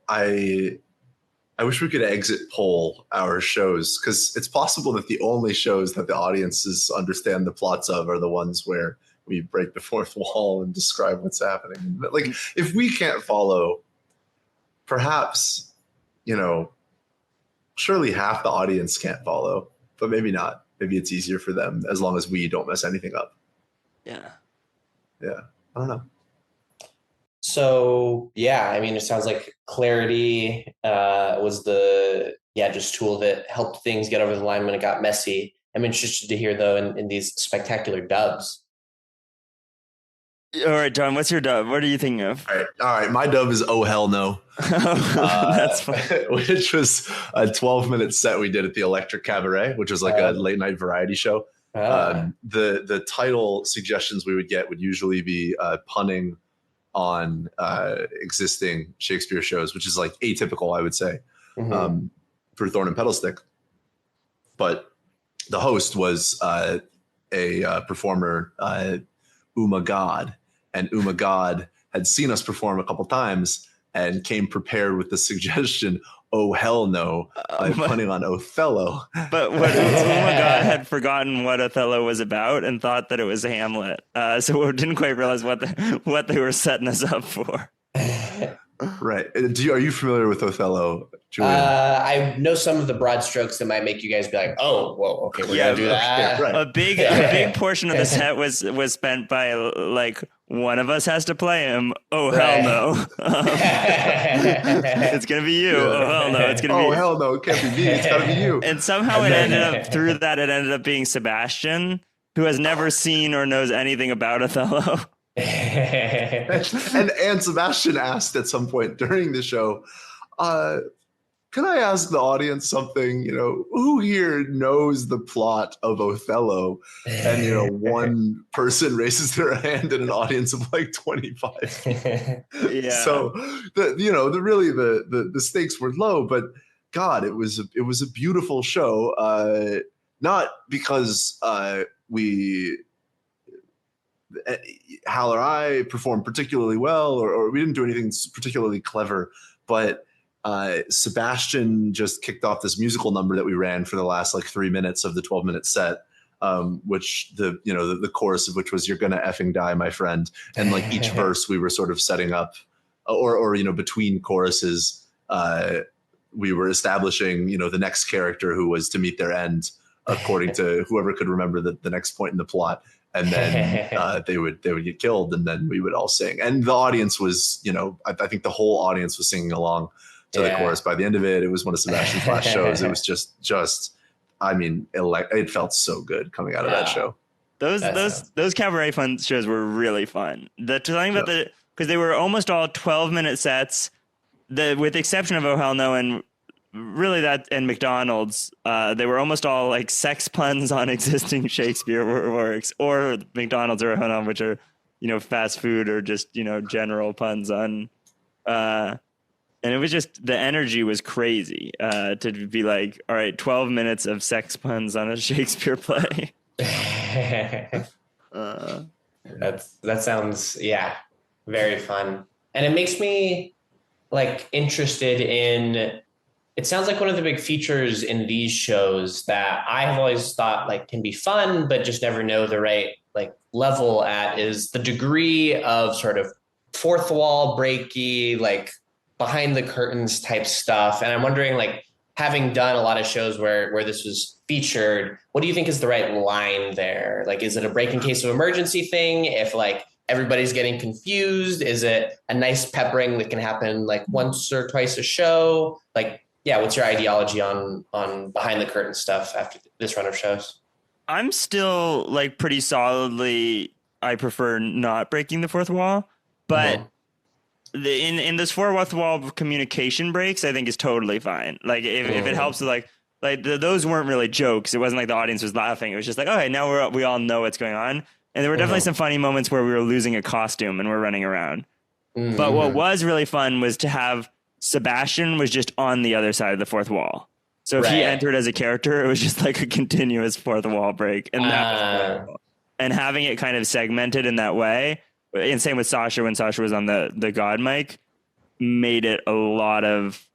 wish we could exit poll our shows, because it's possible that the only shows that the audiences understand the plots of are the ones where we break the fourth wall and describe what's happening. But like, if we can't follow, perhaps, surely half the audience can't follow, but maybe not. Maybe it's easier for them as long as we don't mess anything up. Yeah. Yeah. I don't know. So, yeah, I mean, it sounds like clarity was the just tool that helped things get over the line when it got messy. I'm interested to hear, though, in these spectacular dubs. All right, John, what's your dub? What are you thinking of? All right. My dub is Oh Hell No. That's fun. Which was a 12-minute set we did at the Electric Cabaret, which was like a late night variety show. The title suggestions we would get would usually be punning on existing Shakespeare shows, which is like atypical, I would say, for Thorn and Pedalstick. But the host was a performer, Uma God, and Uma God had seen us perform a couple times and came prepared with the suggestion, "Oh hell no," by punning on Othello. But Umaga had forgotten what Othello was about and thought that it was Hamlet. So we didn't quite realize what they were setting us up for. Right. Are you familiar with Othello, Julian? I know some of the broad strokes that might make you guys be like, "Oh, well, okay, we're gonna do that." Right. A big portion of the set was spent by like one of us has to play him. Oh hell no! It's gonna be you. Oh hell no! It's gonna be. Oh hell no! It can't be me. It's gotta be you. And somehow it ended up being Sebastian, who has never seen or knows anything about Othello. and Sebastian asked at some point during the show, can I ask the audience something? Who here knows the plot of Othello? And one person raises their hand in an audience of like 25. Yeah. So the stakes were low, but God, it was a beautiful show. Not because Hal or I performed particularly well, or we didn't do anything particularly clever, but Sebastian just kicked off this musical number that we ran for the last like 3 minutes of the 12-minute set, which the chorus of which was "You're gonna effing die, my friend," and like each verse we were sort of setting up, or between choruses, we were establishing the next character who was to meet their end according to whoever could remember the next point in the plot. And then they would get killed, and then we would all sing. And the audience was, I think the whole audience was singing along to the chorus. By the end of it, it was one of Sebastian's last shows. It was just, I mean, it felt so good coming out of that show. Those Cabaret Fun shows were really fun. The thing about because they were almost all 12-minute sets, with the exception of Oh Hell No and really that and McDonald's, they were almost all like sex puns on existing Shakespeare works, or McDonald's or Oh No, which are fast food or just general puns on. And it was just, the energy was crazy to be like, all right, 12 minutes of sex puns on a Shakespeare play. That sounds very fun, and it makes me like interested in. It sounds like one of the big features in these shows that I have always thought like can be fun, but just never know the right like level at, is the degree of sort of fourth wall breaky, like behind the curtains type stuff. And I'm wondering, like, having done a lot of shows where this was featured, what do you think is the right line there? Like, is it a break in case of emergency thing? If like everybody's getting confused, is it a nice peppering that can happen like once or twice a show? Like, yeah, what's your ideology on behind the curtain stuff after this run of shows? I'm still like pretty solidly, I prefer not breaking the fourth wall, but in this fourth wall communication breaks, I think is totally fine. Like if it helps with like those weren't really jokes. It wasn't like the audience was laughing. It was just like, okay, now we all know what's going on. And there were definitely some funny moments where we were losing a costume and we're running around. But what was really fun was to have Sebastian was just on the other side of the fourth wall. So if he entered as a character, it was just like a continuous fourth wall break. And that was cool. And having it kind of segmented in that way, and same with Sasha when Sasha was on the God mic, made it a lot of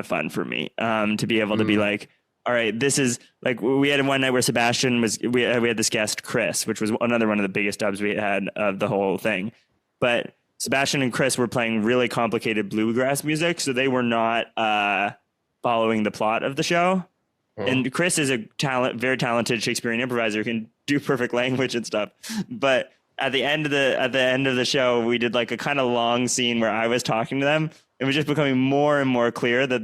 fun for me to be able to be like, all right, this is like, we had one night where Sebastian we had this guest, Chris, which was another one of the biggest dubs we had of the whole thing. But Sebastian and Chris were playing really complicated bluegrass music, so they were not following the plot of the show. And Chris is a very talented Shakespearean improviser, can do perfect language and stuff. But at the end of the show, we did like a kind of long scene where I was talking to them. It was just becoming more and more clear that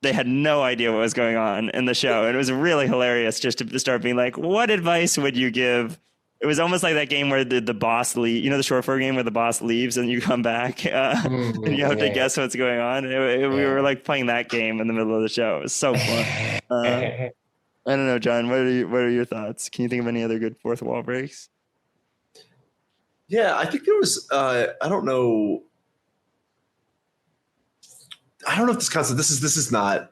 they had no idea what was going on in the show, and it was really hilarious just to start being like, "What advice would you give?" It was almost like that game where the boss leaves, the short form game where the boss leaves and you come back and you have to guess what's going on. We were like playing that game in the middle of the show. It was so fun. I don't know, John, what are your thoughts? Can you think of any other good fourth wall breaks? Yeah, I think there was, I don't know if this counts. This is not,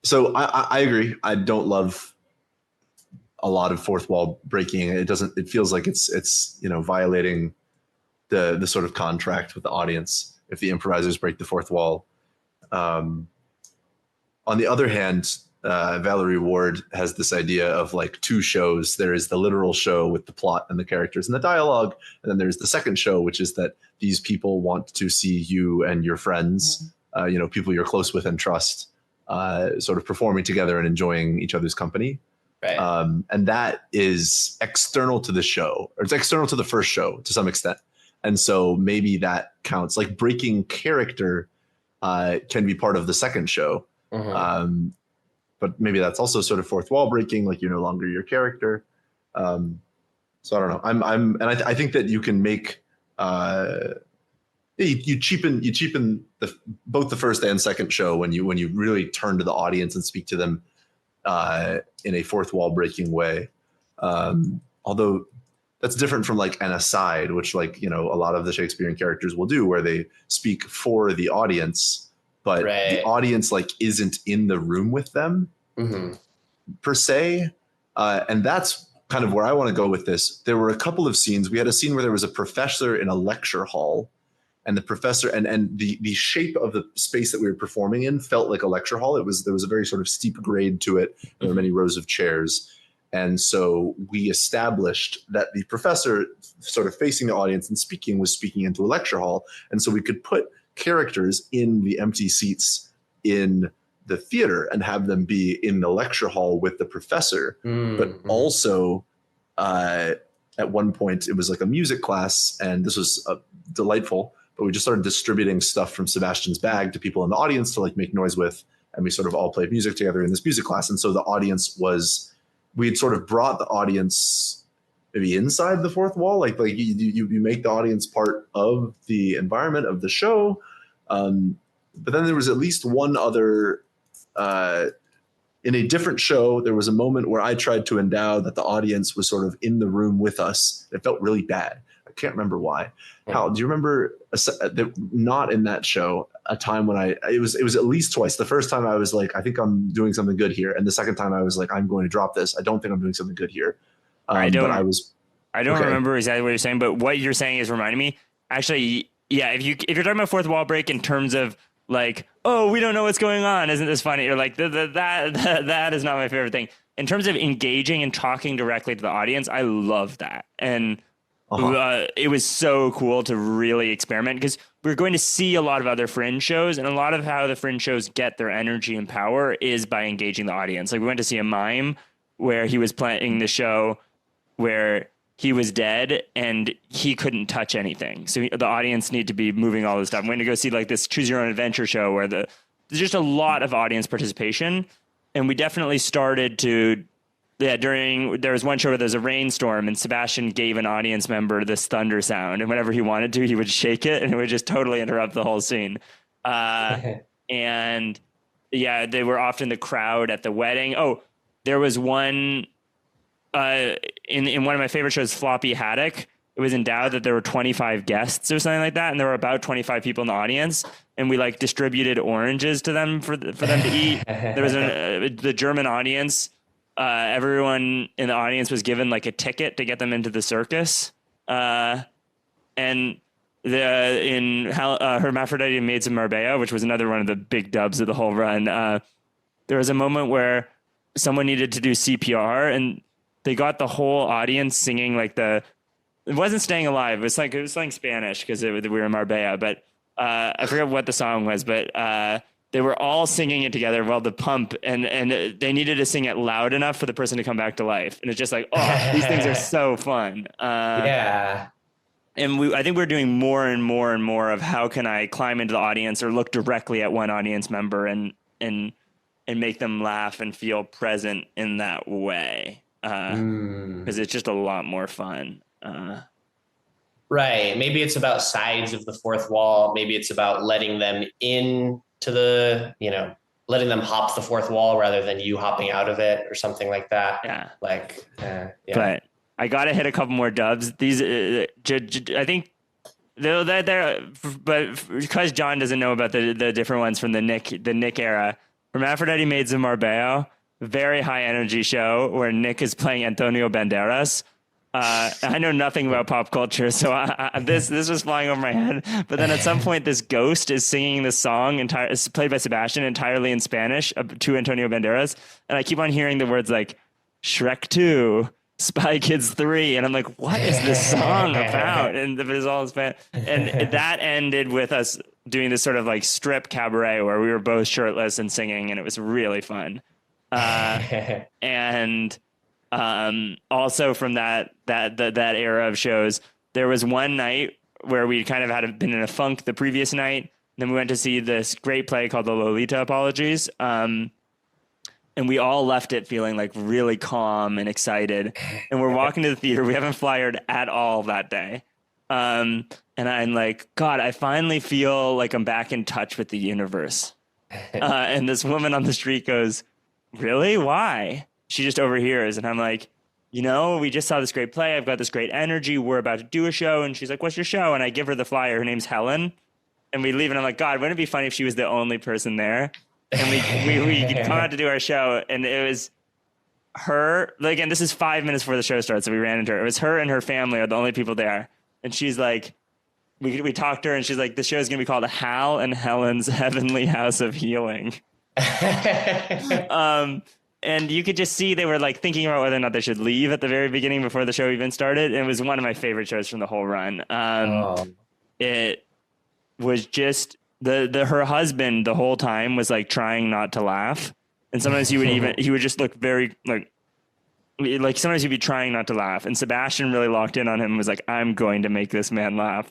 So I agree. I don't love a lot of fourth wall breaking. It feels like it's violating the sort of contract with the audience if the improvisers break the fourth wall. On the other hand, Valerie Ward has this idea of like two shows. There is the literal show with the plot and the characters and the dialogue. And then there's the second show, which is that these people want to see you and your friends, people you're close with and trust, sort of performing together and enjoying each other's company. Right. And that is external to the show, or it's external to the first show to some extent. And so maybe that counts. Like breaking character can be part of the second show. Mm-hmm. But maybe that's also sort of fourth wall breaking, like you're no longer your character. So I don't know. I think that you can make you cheapen both the first and second show when you really turn to the audience and speak to them in a fourth wall breaking way. Although that's different from like an aside, which like a lot of the Shakespearean characters will do, where they speak for the audience. But the audience like isn't in the room with them per se. And that's kind of where I want to go with this. There were a couple of scenes. We had a scene where there was a professor in a lecture hall, and the professor and the shape of the space that we were performing in felt like a lecture hall. There was a very sort of steep grade to it. There were many rows of chairs. And so we established that the professor sort of facing the audience and speaking was speaking into a lecture hall. And so we could put characters in the empty seats in the theater and have them be in the lecture hall with the professor. But also at one point it was like a music class, and this was delightful, but we just started distributing stuff from Sebastian's bag to people in the audience to like make noise with, and we sort of all played music together in this music class. And so the audience we had sort of brought the audience maybe inside the fourth wall, like you make the audience part of the environment of the show. But then there was at least one other, in a different show, there was a moment where I tried to endow that the audience was sort of in the room with us. It felt really bad. I can't remember why. Hal, do you remember not in that show, a time when it was at least twice. The first time I was like, I think I'm doing something good here. And the second time I was like, I'm going to drop this. I don't think I'm doing something good here. I don't remember exactly what you're saying, but what you're saying is reminding me. Actually, yeah, if you're talking about fourth wall break in terms of like, oh, we don't know what's going on, isn't this funny? Or like that is not my favorite thing. In terms of engaging and talking directly to the audience, I love that. And it was so cool to really experiment, because we're going to see a lot of other Fringe shows, and a lot of how the Fringe shows get their energy and power is by engaging the audience. Like we went to see a mime where he was playing the show where he was dead and he couldn't touch anything. So the audience need to be moving all this stuff. I'm going to go see like this choose your own adventure show where there's just a lot of audience participation. And we definitely started to, there was one show where there's a rainstorm and Sebastian gave an audience member this thunder sound, and whenever he wanted to, he would shake it and it would just totally interrupt the whole scene. And yeah, they were often the crowd at the wedding. Oh, there was one, in one of my favorite shows, Floppy Haddock. It was endowed that there were 25 guests or something like that, and there were about 25 people in the audience, and we like distributed oranges to them for them to eat. There was the German audience. Everyone in the audience was given like a ticket to get them into the circus. And Hermaphrodite and Maids of Marbella, which was another one of the big dubs of the whole run. There was a moment where someone needed to do CPR, and they got the whole audience singing like it wasn't Staying Alive. It was like Spanish because we were in Marbella, but I forget what the song was, but they were all singing it together while the pump, and they needed to sing it loud enough for the person to come back to life. And it's just like, oh, these things are so fun. Yeah. And I think we're doing more and more and more of how can I climb into the audience or look directly at one audience member and make them laugh and feel present in that way. Because it's just a lot more fun. Right. Maybe it's about sides of the fourth wall. Maybe it's about letting them in to letting them hop the fourth wall rather than you hopping out of it or something like that. Yeah. Yeah. But I got to hit a couple more dubs. These, I think they're, but because John doesn't know about the different ones from the Nick era, Hermaphrodite Maids of Marbella, very high energy show where Nick is playing Antonio Banderas. I know nothing about pop culture, so this was flying over my head. But then at some point, this ghost is singing this song, it's played by Sebastian, entirely in Spanish to Antonio Banderas, and I keep on hearing the words like Shrek 2, Spy Kids 3, and I'm like, what is this song about? And it was all in Spanish, and that ended with us doing this sort of like strip cabaret where we were both shirtless and singing, and it was really fun. And also from that era of shows, there was one night where we kind of had been in a funk the previous night. Then we went to see this great play called The Lolita Apologies. And we all left it feeling like really calm and excited. And we're walking to the theater. We haven't flyered at all that day. And I'm like, God, I finally feel like I'm back in touch with the universe. And this woman on the street goes, really? Why? She just overhears, and I'm like, we just saw this great play. I've got this great energy. We're about to do a show. And she's like, what's your show? And I give her the flyer. Her name's Helen. And we leave, and I'm like, God, wouldn't it be funny if she was the only person there? And we come out to do our show, and it was her. Again, this is 5 minutes before the show starts, so we ran into her. It was her and her family are the only people there. And she's like, we talked to her, and she's like, the show is going to be called Hal and Helen's Heavenly House of Healing. And you could just see they were like thinking about whether or not they should leave at the very beginning before the show even started. And it was one of my favorite shows from the whole run. It was just her husband the whole time was like trying not to laugh. And sometimes he would just look very like sometimes he'd be trying not to laugh. And Sebastian really locked in on him and was like, I'm going to make this man laugh.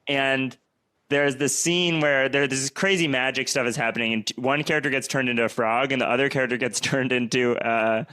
And there's this scene where there's this crazy magic stuff is happening, and one character gets turned into a frog, and the other character gets turned into a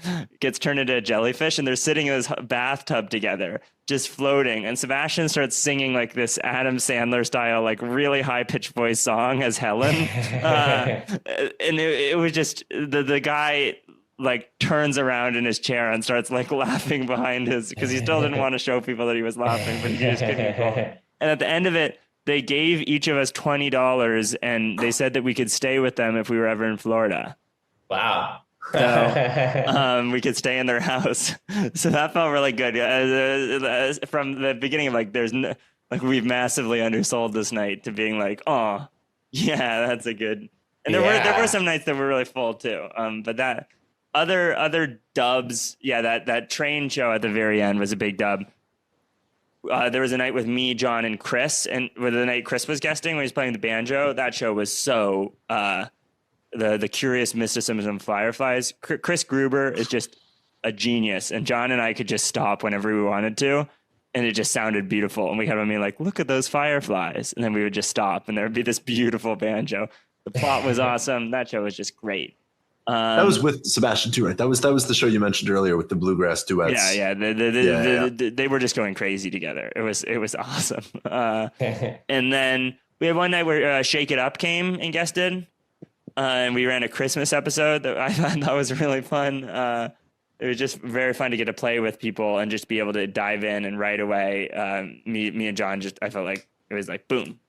jellyfish, and they're sitting in this bathtub together, just floating. And Sebastian starts singing like this Adam Sandler style, like really high pitched voice song as Helen, and it was just the guy like turns around in his chair and starts like laughing behind because he still didn't want to show people that he was laughing, but he just couldn't control. And at the end of it, they gave each of us $20, and they said that we could stay with them if we were ever in Florida. Wow. So we could stay in their house. So that felt really good. From the beginning of like, we've massively undersold this night to being like, oh, yeah, that's a good. And there were some nights that were really full too. But that other dubs, that train show at the very end was a big dub. There was a night with me, John, and Chris, and the night Chris was guesting when he was playing the banjo. That show was so the curious mysticism of fireflies. Chris Gruber is just a genius, and John and I could just stop whenever we wanted to, and it just sounded beautiful. And we had me like, look at those fireflies, and then we would just stop, and there would be this beautiful banjo. The plot was awesome. That show was just great. That was with Sebastian too, right? That was the show you mentioned earlier with the bluegrass duets. Yeah. They were just going crazy together. It was awesome. And then we had one night where Shake It Up came and guested, and we ran a Christmas episode that I thought was really fun. It was just very fun to get to play with people and just be able to dive in and right away. Me and John I felt like it was like boom.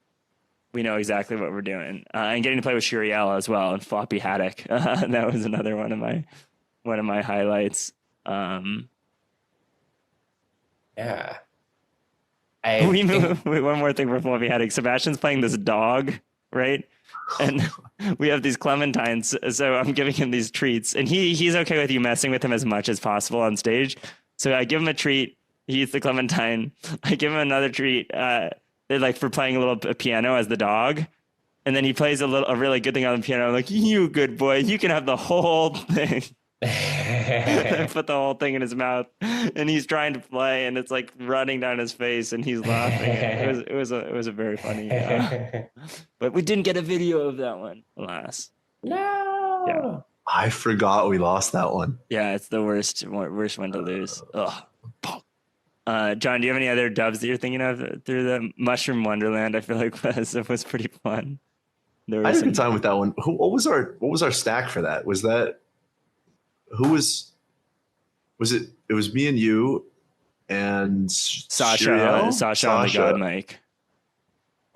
We know exactly what we're doing, and getting to play with Shuriel as well and Floppy Haddock. That was another one of my highlights. One more thing for Floppy Haddock. Sebastian's playing this dog, right? And we have these clementines, so I'm giving him these treats, and he's okay with you messing with him as much as possible on stage. So I give him a treat. He eats the clementine. I give him another treat. Like for playing a piano as the dog, and then he plays a really good thing on the piano. I'm like, you good boy, you can have the whole thing. I put the whole thing in his mouth, and he's trying to play, and it's like running down his face, and he's laughing. It was a very funny. But we didn't get a video of that one, alas. No. Yeah. I forgot we lost that one. Yeah, it's the worst one to lose. Ugh. John, do you have any other dubs that you're thinking of through the Mushroom Wonderland? I feel like was pretty fun. I had a good time with that one. What was our stack for that? Was that it? It was me and you and Sasha on the God mic.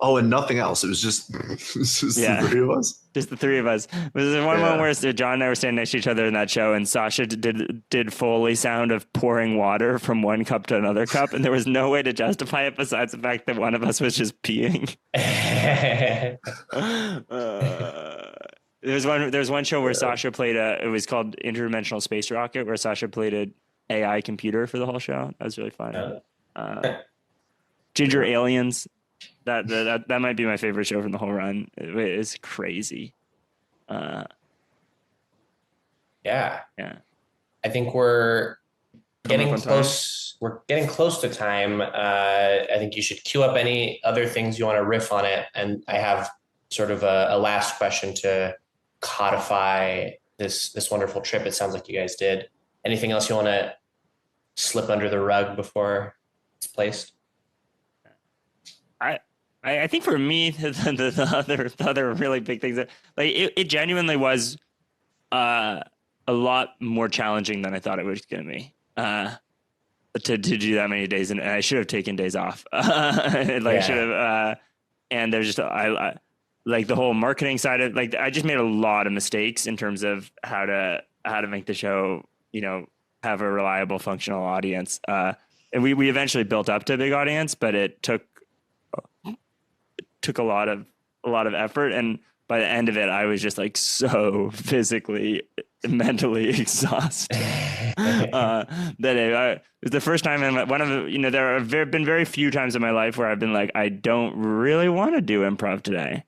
Oh, and nothing else. It was just, the three of us. Just the three of us. There's one moment where John and I were standing next to each other in that show, and Sasha did Foley sound of pouring water from one cup to another cup, and there was no way to justify it besides the fact that one of us was just peeing. There's one show where Sasha played it was called Interdimensional Space Rocket, where Sasha played an AI computer for the whole show. That was really fun. Ginger Aliens. That might be my favorite show from the whole run. It's crazy. Yeah. I think we're getting close. We're getting close to time. I think you should queue up any other things you want to riff on it. And I have sort of a last question to codify this wonderful trip. It sounds like you guys did. Anything else you want to slip under the rug before it's placed? I think for me, the other really big things that like it genuinely was a lot more challenging than I thought it was going to be to do that many days, and I should have taken days off. Should have. And there's just I like the whole marketing side of I just made a lot of mistakes in terms of how to make the show have a reliable, functional audience. And we eventually built up to a big audience, but it took a lot of effort, and by the end of it I was just so physically, mentally exhausted that it was the first time in one of the there have been very few times in my life where I've been I don't really want to do improv today,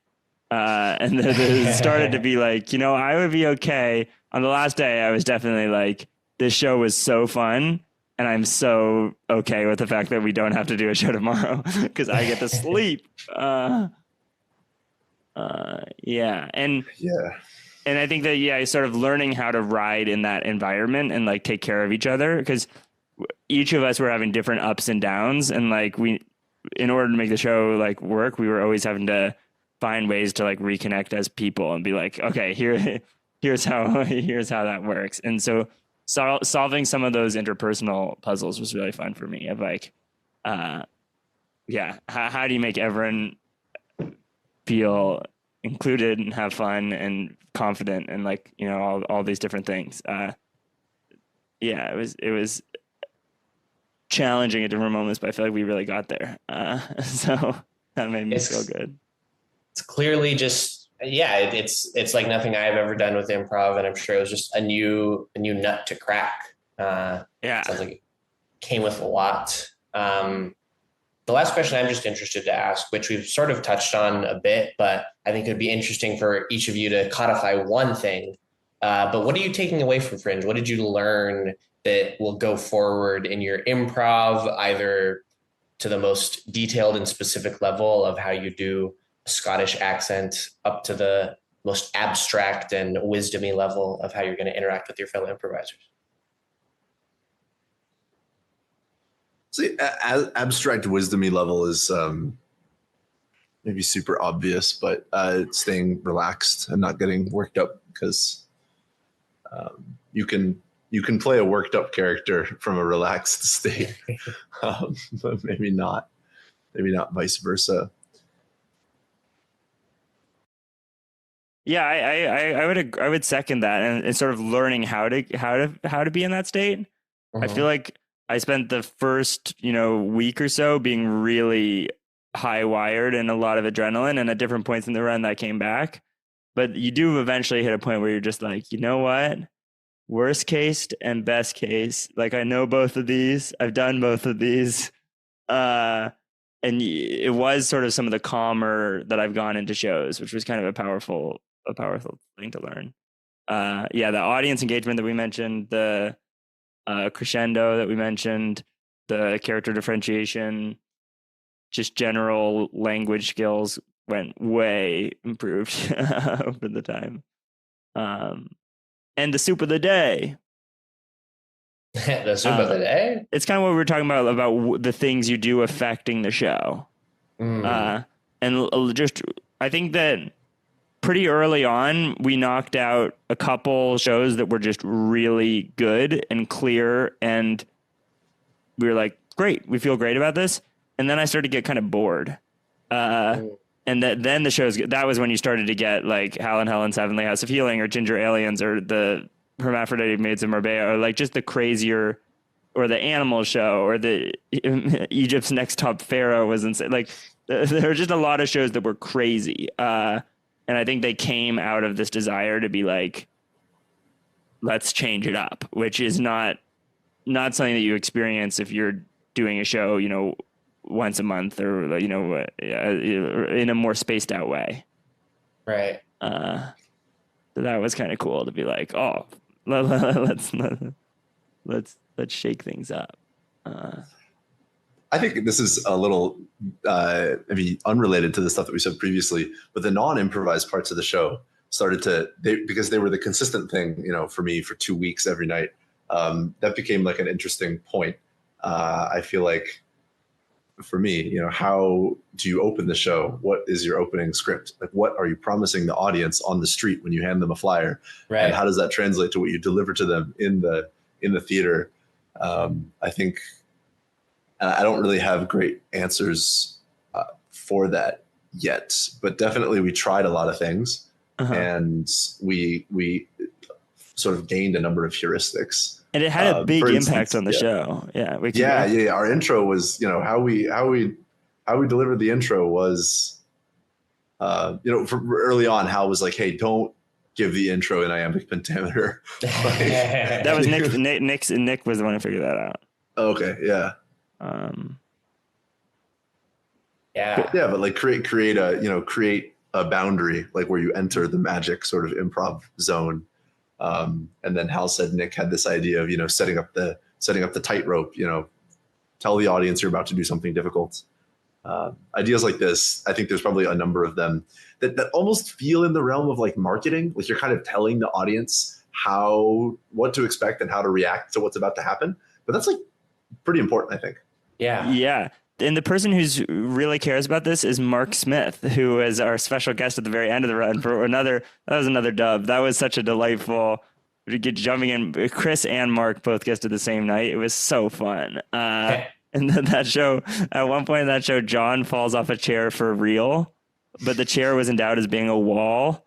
and then it started to be I would be okay. On the last day I was definitely this show was so fun, and I'm so okay with the fact that we don't have to do a show tomorrow because I get to sleep. And I think that sort of learning how to ride in that environment and take care of each other, because each of us were having different ups and downs, and we, in order to make the show work, we were always having to find ways to reconnect as people and be okay, here's how that works. And so solving some of those interpersonal puzzles was really fun for me. Of how do you make everyone feel included and have fun and confident and all these different things. It was challenging at different moments, but I feel we really got there. So that made me feel good. It's clearly just it's like nothing I've ever done with improv, and I'm sure it was just a new nut to crack. Sounds like it came with a lot. The last question I'm just interested to ask, which we've sort of touched on a bit, but I think it'd be interesting for each of you to codify one thing. But what are you taking away from Fringe? What did you learn that will go forward in your improv, either to the most detailed and specific level of how you do a Scottish accent, up to the most abstract and wisdomy level of how you're going to interact with your fellow improvisers? See, abstract wisdomy level is maybe super obvious, but staying relaxed and not getting worked up, because you can play a worked up character from a relaxed state, but maybe not vice versa. Yeah, I would second that, and sort of learning how to be in that state. I feel like I spent the first, week or so being really high wired and a lot of adrenaline, and at different points in the run that came back. But you do eventually hit a point where you're just you know what? Worst case and best case. I know both of these. I've done both of these. And it was sort of some of the calmer that I've gone into shows, which was kind of a powerful thing to learn. The audience engagement that we mentioned, the crescendo that we mentioned, the character differentiation, just general language skills went way improved over the time. And the soup of the day. The soup of the day? It's kind of what we were talking about the things you do affecting the show. And just, I think that pretty early on, we knocked out a couple shows that were just really good and clear, and we were great, we feel great about this. And then I started to get kind of bored. and then the shows, that was when you started to get like Hal and Helen's Heavenly House of Healing or Ginger Aliens or the Hermaphrodite Maids of Marbella, or like just the crazier, or the Animal Show, or the Egypt's Next Top Pharaoh was insane. Like there were just a lot of shows that were crazy. And I think they came out of this desire to be like, let's change it up, which is not something that you experience if you're doing a show, you know, once a month, or, you know, in a more spaced out way. Right. So that was kind of cool to be like, oh, let's shake things up. I think this is a little maybe unrelated to the stuff that we said previously, but the non-improvised parts of the show started because they were the consistent thing, you know, for me for 2 weeks every night. That became like an interesting point. I feel like for me, you know, how do you open the show? What is your opening script? Like, what are you promising the audience on the street when you hand them a flyer? Right. And how does that translate to what you deliver to them in the theater? I think I don't really have great answers for that yet, but definitely we tried a lot of things, and we sort of gained a number of heuristics. And it had a big impact on the yeah. show. Yeah. Yeah. Our intro was, you know, how we delivered the intro was, you know, from early on, Hal was like, hey, don't give the intro in iambic pentameter. That was Nick. Nick was the one who figured that out. Okay. Yeah. But like create a boundary, like where you enter the magic sort of improv zone. And then Hal said Nick had this idea of, you know, setting up the tightrope, you know, tell the audience you're about to do something difficult. Ideas like this, I think there's probably a number of them that almost feel in the realm of like marketing, like you're kind of telling the audience what to expect and how to react to what's about to happen. But that's like pretty important, I think. Yeah. Yeah. And the person who's really cares about this is Mark Smith, who is our special guest at the very end of the run for that was another dub. That was such a delightful jumping in. Chris and Mark both guested the same night. It was so fun. And then that show, at one point in that show, John falls off a chair for real, but the chair was endowed as being a wall.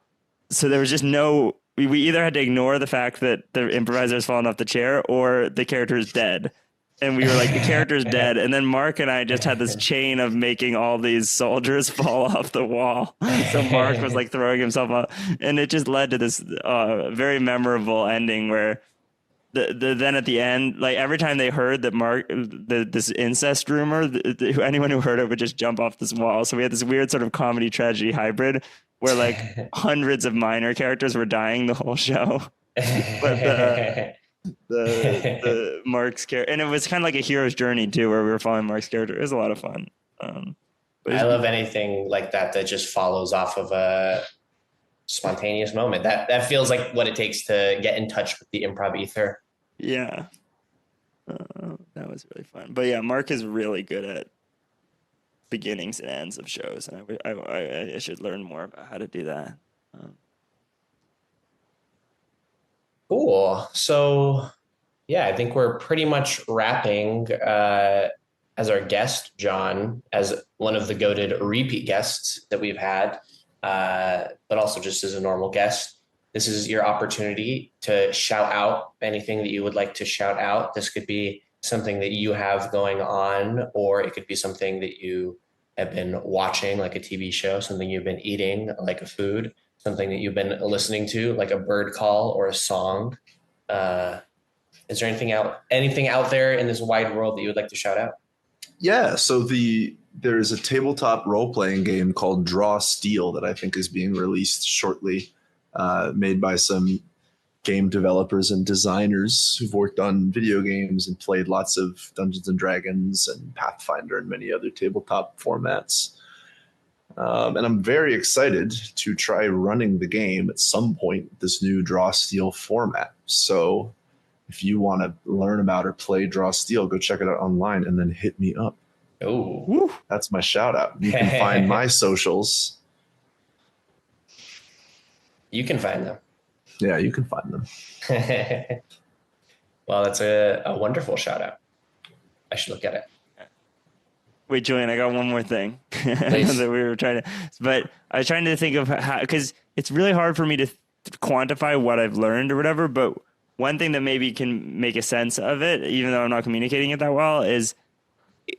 So there was just we either had to ignore the fact that the improviser has fallen off the chair or the character is dead. And we were like, the character's dead. And then Mark and I just had this chain of making all these soldiers fall off the wall. So Mark was like throwing himself off. And it just led to this very memorable ending where then at the end, like every time they heard that Mark, this incest rumor, anyone who heard it would just jump off this wall. So we had this weird sort of comedy tragedy hybrid where like hundreds of minor characters were dying the whole show. But the Mark's character, and it was kind of like a hero's journey too, where we were following Mark's character. It was a lot of fun. I love anything like that just follows off of a spontaneous moment. That feels like what it takes to get in touch with the improv ether. Yeah, that was really fun. But yeah, Mark is really good at beginnings and ends of shows, and I should learn more about how to do that. Cool. So, yeah, I think we're pretty much wrapping as our guest, John, as one of the goated repeat guests that we've had, but also just as a normal guest. This is your opportunity to shout out anything that you would like to shout out. This could be something that you have going on, or it could be something that you have been watching, like a TV show, something you've been eating, like a food, something that you've been listening to, like a bird call or a song. Is there anything out there in this wide world that you would like to shout out? Yeah, so there's a tabletop role-playing game called Draw Steel that I think is being released shortly, made by some game developers and designers who've worked on video games and played lots of Dungeons and Dragons and Pathfinder and many other tabletop formats. And I'm very excited to try running the game at some point with this new Draw Steel format. So if you want to learn about or play Draw Steel, go check it out online and then hit me up. Oh, that's my shout out. You can find my socials. You can find them. Yeah, you can find them. Well, that's a wonderful shout out. I should look at it. Wait, Julian, I got one more thing. I know Please. that we were trying to, but I was trying to think of how, because it's really hard for me to quantify what I've learned or whatever. But one thing that maybe can make a sense of it, even though I'm not communicating it that well, is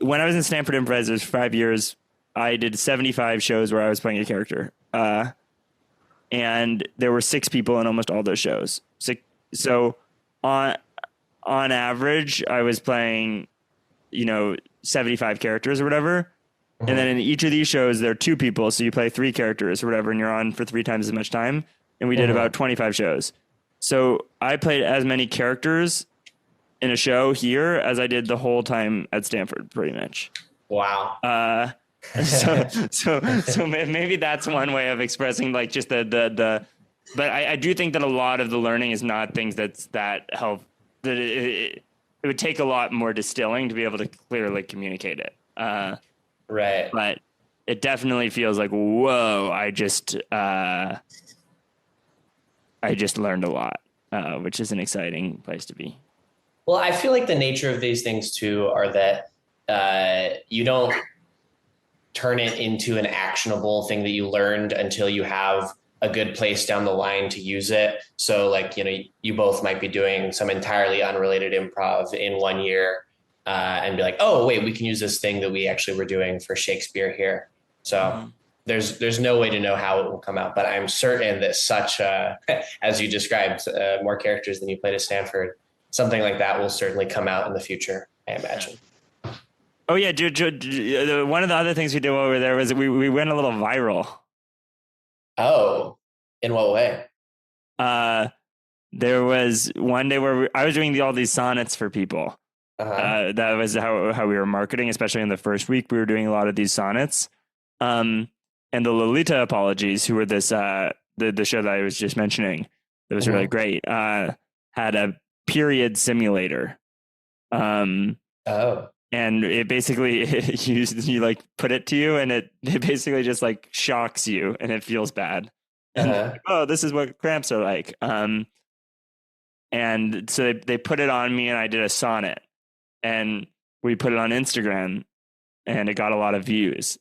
when I was in Stanford Improv, there's 5 years, I did 75 shows where I was playing a character. And there were 6 people in almost all those shows. So on average, I was playing, 75 characters or whatever. And then in each of these shows, there are 2 people. So you play 3 characters or whatever, and you're on for 3 times as much time. And we did about 25 shows. So I played as many characters in a show here as I did the whole time at Stanford, pretty much. Wow. So maybe that's one way of expressing like just the but I do think that a lot of the learning is not things that help, that it would take a lot more distilling to be able to clearly communicate it. Right. But it definitely feels like, whoa, I just learned a lot, which is an exciting place to be. Well, I feel like the nature of these things too are that you don't turn it into an actionable thing that you learned until you have a good place down the line to use it. So like, you both might be doing some entirely unrelated improv in 1 year and be like, oh, wait, we can use this thing that we actually were doing for Shakespeare here. So there's no way to know how it will come out, but I'm certain that such, as you described, more characters than you played at Stanford, something like that will certainly come out in the future, I imagine. Oh yeah, one of the other things we did while we were there was we went a little viral. Oh, in what way? There was one day where I was doing all these sonnets for people. That was how we were marketing, especially in the first week. We were doing a lot of these sonnets. And the Lolita Apologies, who were this the show that I was just mentioning, that was really great, had a period simulator. And it basically you like put it to you, and it basically just like shocks you, and it feels bad. And oh, this is what cramps are like. And so they put it on me, and I did a sonnet, and we put it on Instagram, and it got a lot of views.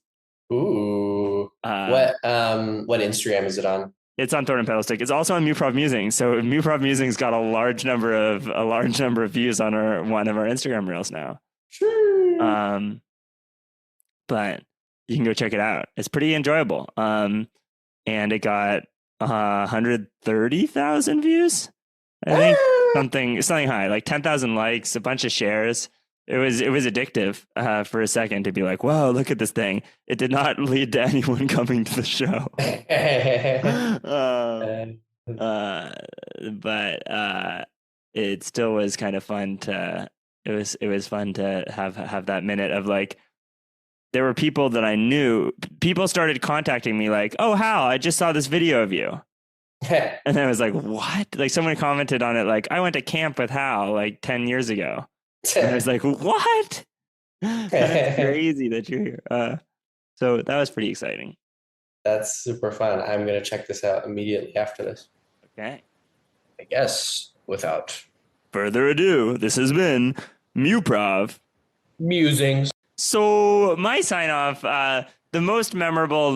Ooh. What Instagram is it on? It's on Thorn and Pedalstick. It's also on Muprov Musings. So Muprov Musings got a large number of views on one of our Instagram reels now. But you can go check it out. It's pretty enjoyable. And it got 130,000 views. I think something high, like 10,000 likes, a bunch of shares. It was addictive for a second to be like, whoa, look at this thing. It did not lead to anyone coming to the show. But it still was kind of fun to, it was fun to have that minute of like, there were people that I knew. People started contacting me like, oh, Hal, I just saw this video of you. And I was like, what? Like someone commented on it like, I went to camp with Hal like 10 years ago. And I was like, what? That's crazy that you're here. So that was pretty exciting. That's super fun. I'm going to check this out immediately after this. Okay. I guess without further ado, this has been Muprov Musings. So my sign off, the most memorable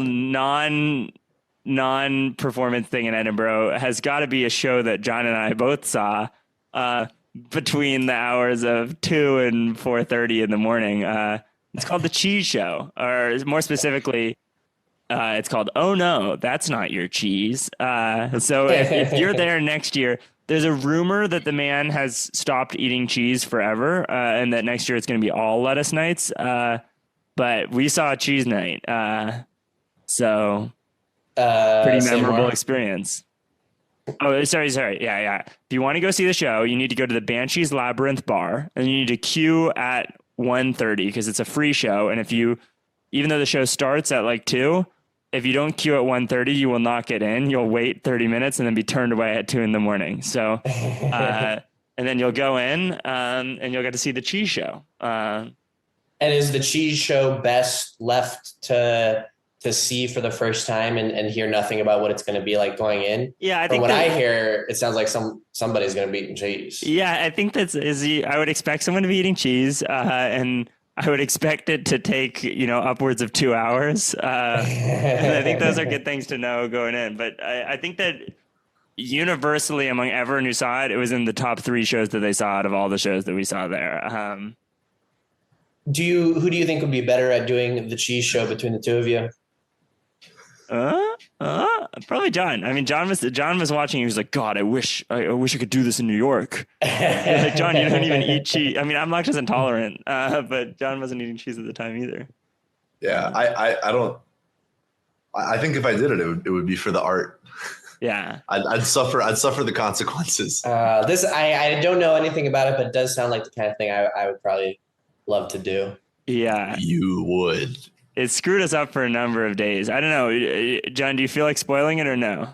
non-performance thing in Edinburgh has got to be a show that John and I both saw between the hours of 2 and 4:30 in the morning. It's called The Cheese Show, or more specifically, it's called Oh No, That's Not Your Cheese. So if you're there next year, there's a rumor that the man has stopped eating cheese forever, and that next year it's going to be all lettuce nights. But we saw a cheese night, so pretty memorable experience. Oh, sorry. Yeah. If you want to go see the show, you need to go to the Banshees Labyrinth bar, and you need to queue at 1:30 because it's a free show. And even though the show starts at like 2, if you don't queue at 1:30, you will not get in. You'll wait 30 minutes and then be turned away at 2 a.m. So, and then you'll go in and you'll get to see the cheese show. And is the cheese show best left to see for the first time and hear nothing about what it's going to be like going in? Yeah, I From think what I hear, it sounds like somebody's going to be eating cheese. Yeah, I think I would expect someone to be eating cheese, and I would expect it to take, upwards of 2 hours. And I think those are good things to know going in. But I think that universally among everyone who saw it, it was in the top 3 shows that they saw out of all the shows that we saw there. Who do you think would be better at doing the cheese show between the two of you? Probably John. I mean, John was watching. He was like, God, I wish I could do this in New York. Like, John, you don't even eat cheese. I mean, I'm lactose intolerant, but John wasn't eating cheese at the time either. Yeah, I don't. I think if I did it, it would be for the art. Yeah, I'd suffer the consequences. This I don't know anything about it, but it does sound like the kind of thing I would probably love to do. Yeah, you would. It screwed us up for a number of days. I don't know, John. Do you feel like spoiling it or no?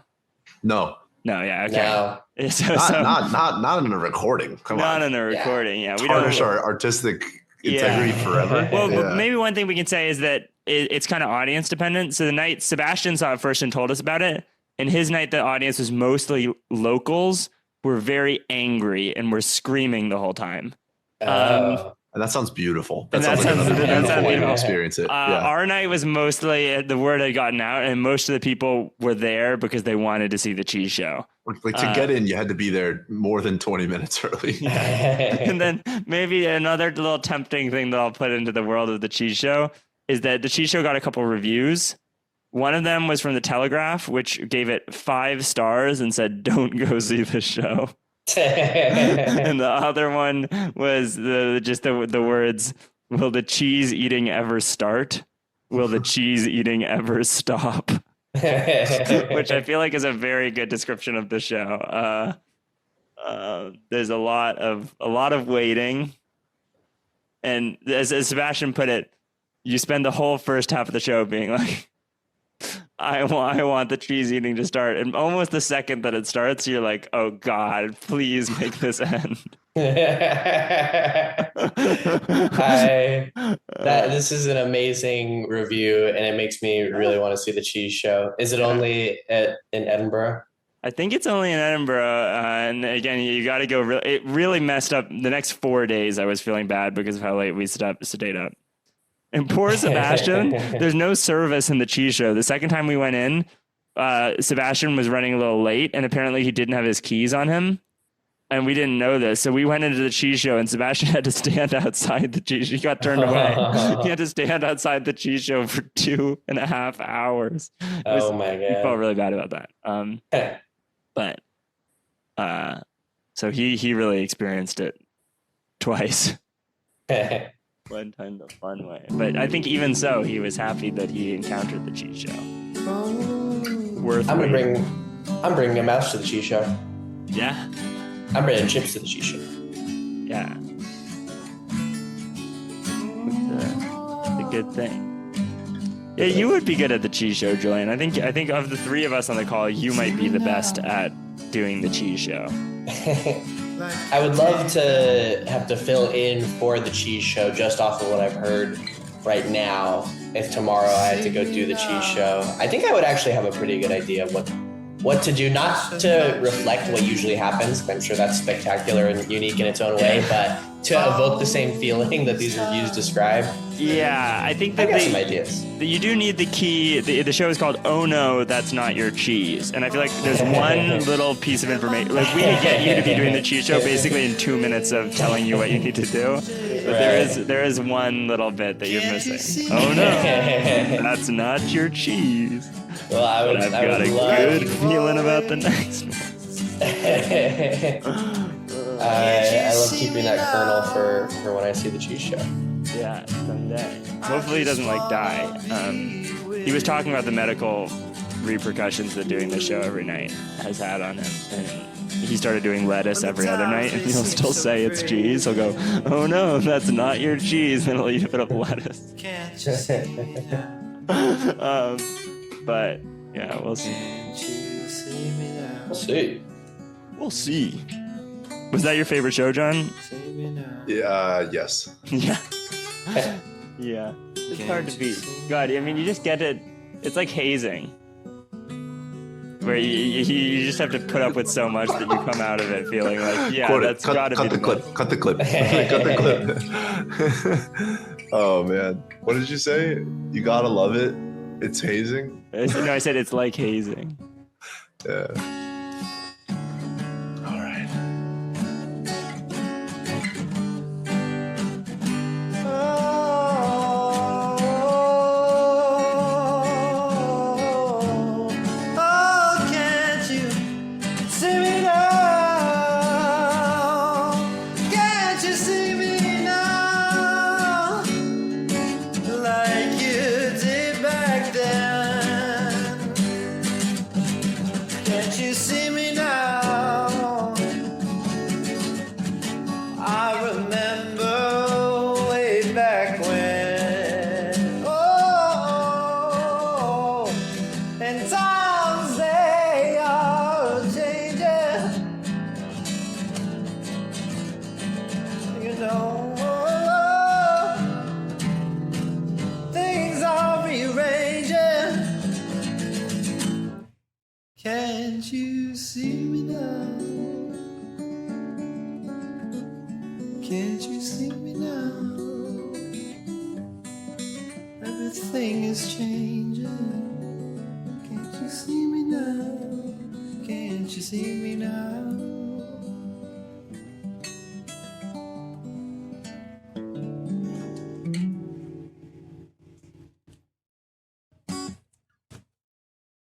No. Yeah. Okay. No. Not in a recording. Come on. Not in a recording. Yeah. We tarnish our artistic integrity forever. Well, maybe one thing we can say is that it's kind of audience dependent. So the night Sebastian saw it first and told us about it, and his night the audience was mostly locals. Were very angry and were screaming the whole time. And that sounds beautiful. That sounds like another beautiful way to experience it. Our night was mostly the word had gotten out, and most of the people were there because they wanted to see the cheese show. Like to get in, you had to be there more than 20 minutes early. And then maybe another little tempting thing that I'll put into the world of the cheese show is that the cheese show got a couple reviews. One of them was from the Telegraph, which gave it 5 stars and said, "Don't go see the show." And the other one was the words, "Will the cheese eating ever start? Will the cheese eating ever stop?" Which I feel like is a very good description of the show. There's a lot of waiting, and as Sebastian put it, you spend the whole first half of the show being like, I want the cheese eating to start, and almost the second that it starts, you're like, "Oh God, please make this end." This is an amazing review, and it makes me really want to see the cheese show. Is it only in Edinburgh? I think it's only in Edinburgh, and again, you got to go. It really messed up the next 4 days. I was feeling bad because of how late we stayed up. And poor Sebastian, there's no service in the cheese show. The second time we went in, Sebastian was running a little late, and apparently he didn't have his keys on him. And we didn't know this. So we went into the cheese show, and Sebastian had to stand outside the cheese show. He got turned away. He had to stand outside the cheese show for 2.5 hours. Oh, my God. He felt really bad about that. So he really experienced it twice. One time the fun way. But I think even so, he was happy that he encountered the cheese show. I'm bringing a mouse to the cheese show. Yeah. I'm bringing chips to the cheese show. Yeah. It's a good thing. Yeah, you would be good at the cheese show, Julian. I think of the 3 of us on the call, you might be the best at doing the cheese show. I would love to have to fill in for the cheese show just off of what I've heard right now. If tomorrow I had to go do the cheese show, I think I would actually have a pretty good idea of what to do, not to reflect what usually happens. I'm sure that's spectacular and unique in its own way, but to evoke the same feeling that these reviews describe. Yeah, I think that I got some ideas. You do need the key. The show is called "Oh No, That's Not Your Cheese," and I feel like there's one little piece of information. Like we could get you to be doing the cheese show basically in 2 minutes of telling you what you need to do. But there is one little bit that you're missing. Oh no, that's not your cheese. Well, I've got a good feeling about the next one. I love keeping that kernel for when I see the cheese show. Yeah, someday. Hopefully he doesn't die. He was talking about the medical repercussions that doing the show every night has had on him. And he started doing lettuce every other night, and he'll still say it's cheese. He'll go, "Oh no, that's not your cheese," and he'll eat a bit of lettuce. But yeah, we'll see. We'll see. Was that your favorite show, John? Yeah. Yes. Yeah. Yeah. It's hard to beat. God, I mean, you just get it. It's like hazing. where you just have to put up with so much that you come out of it feeling like, yeah, Quote it. that's gotta Cut be the clip. best. Cut the clip. Cut the clip. Oh man, what did you say? You gotta love it. It's hazing. I said it's like hazing. Yeah. All right. Oh, can't you see me now? Can't you see me now? Like you did back then. Can't you see me now? I remember way back when. Oh, and times they are changing. You know, things are rearranging. Can't you see me now? Can't you see me now? Everything is changing. Can't you see me now? Can't you see me now?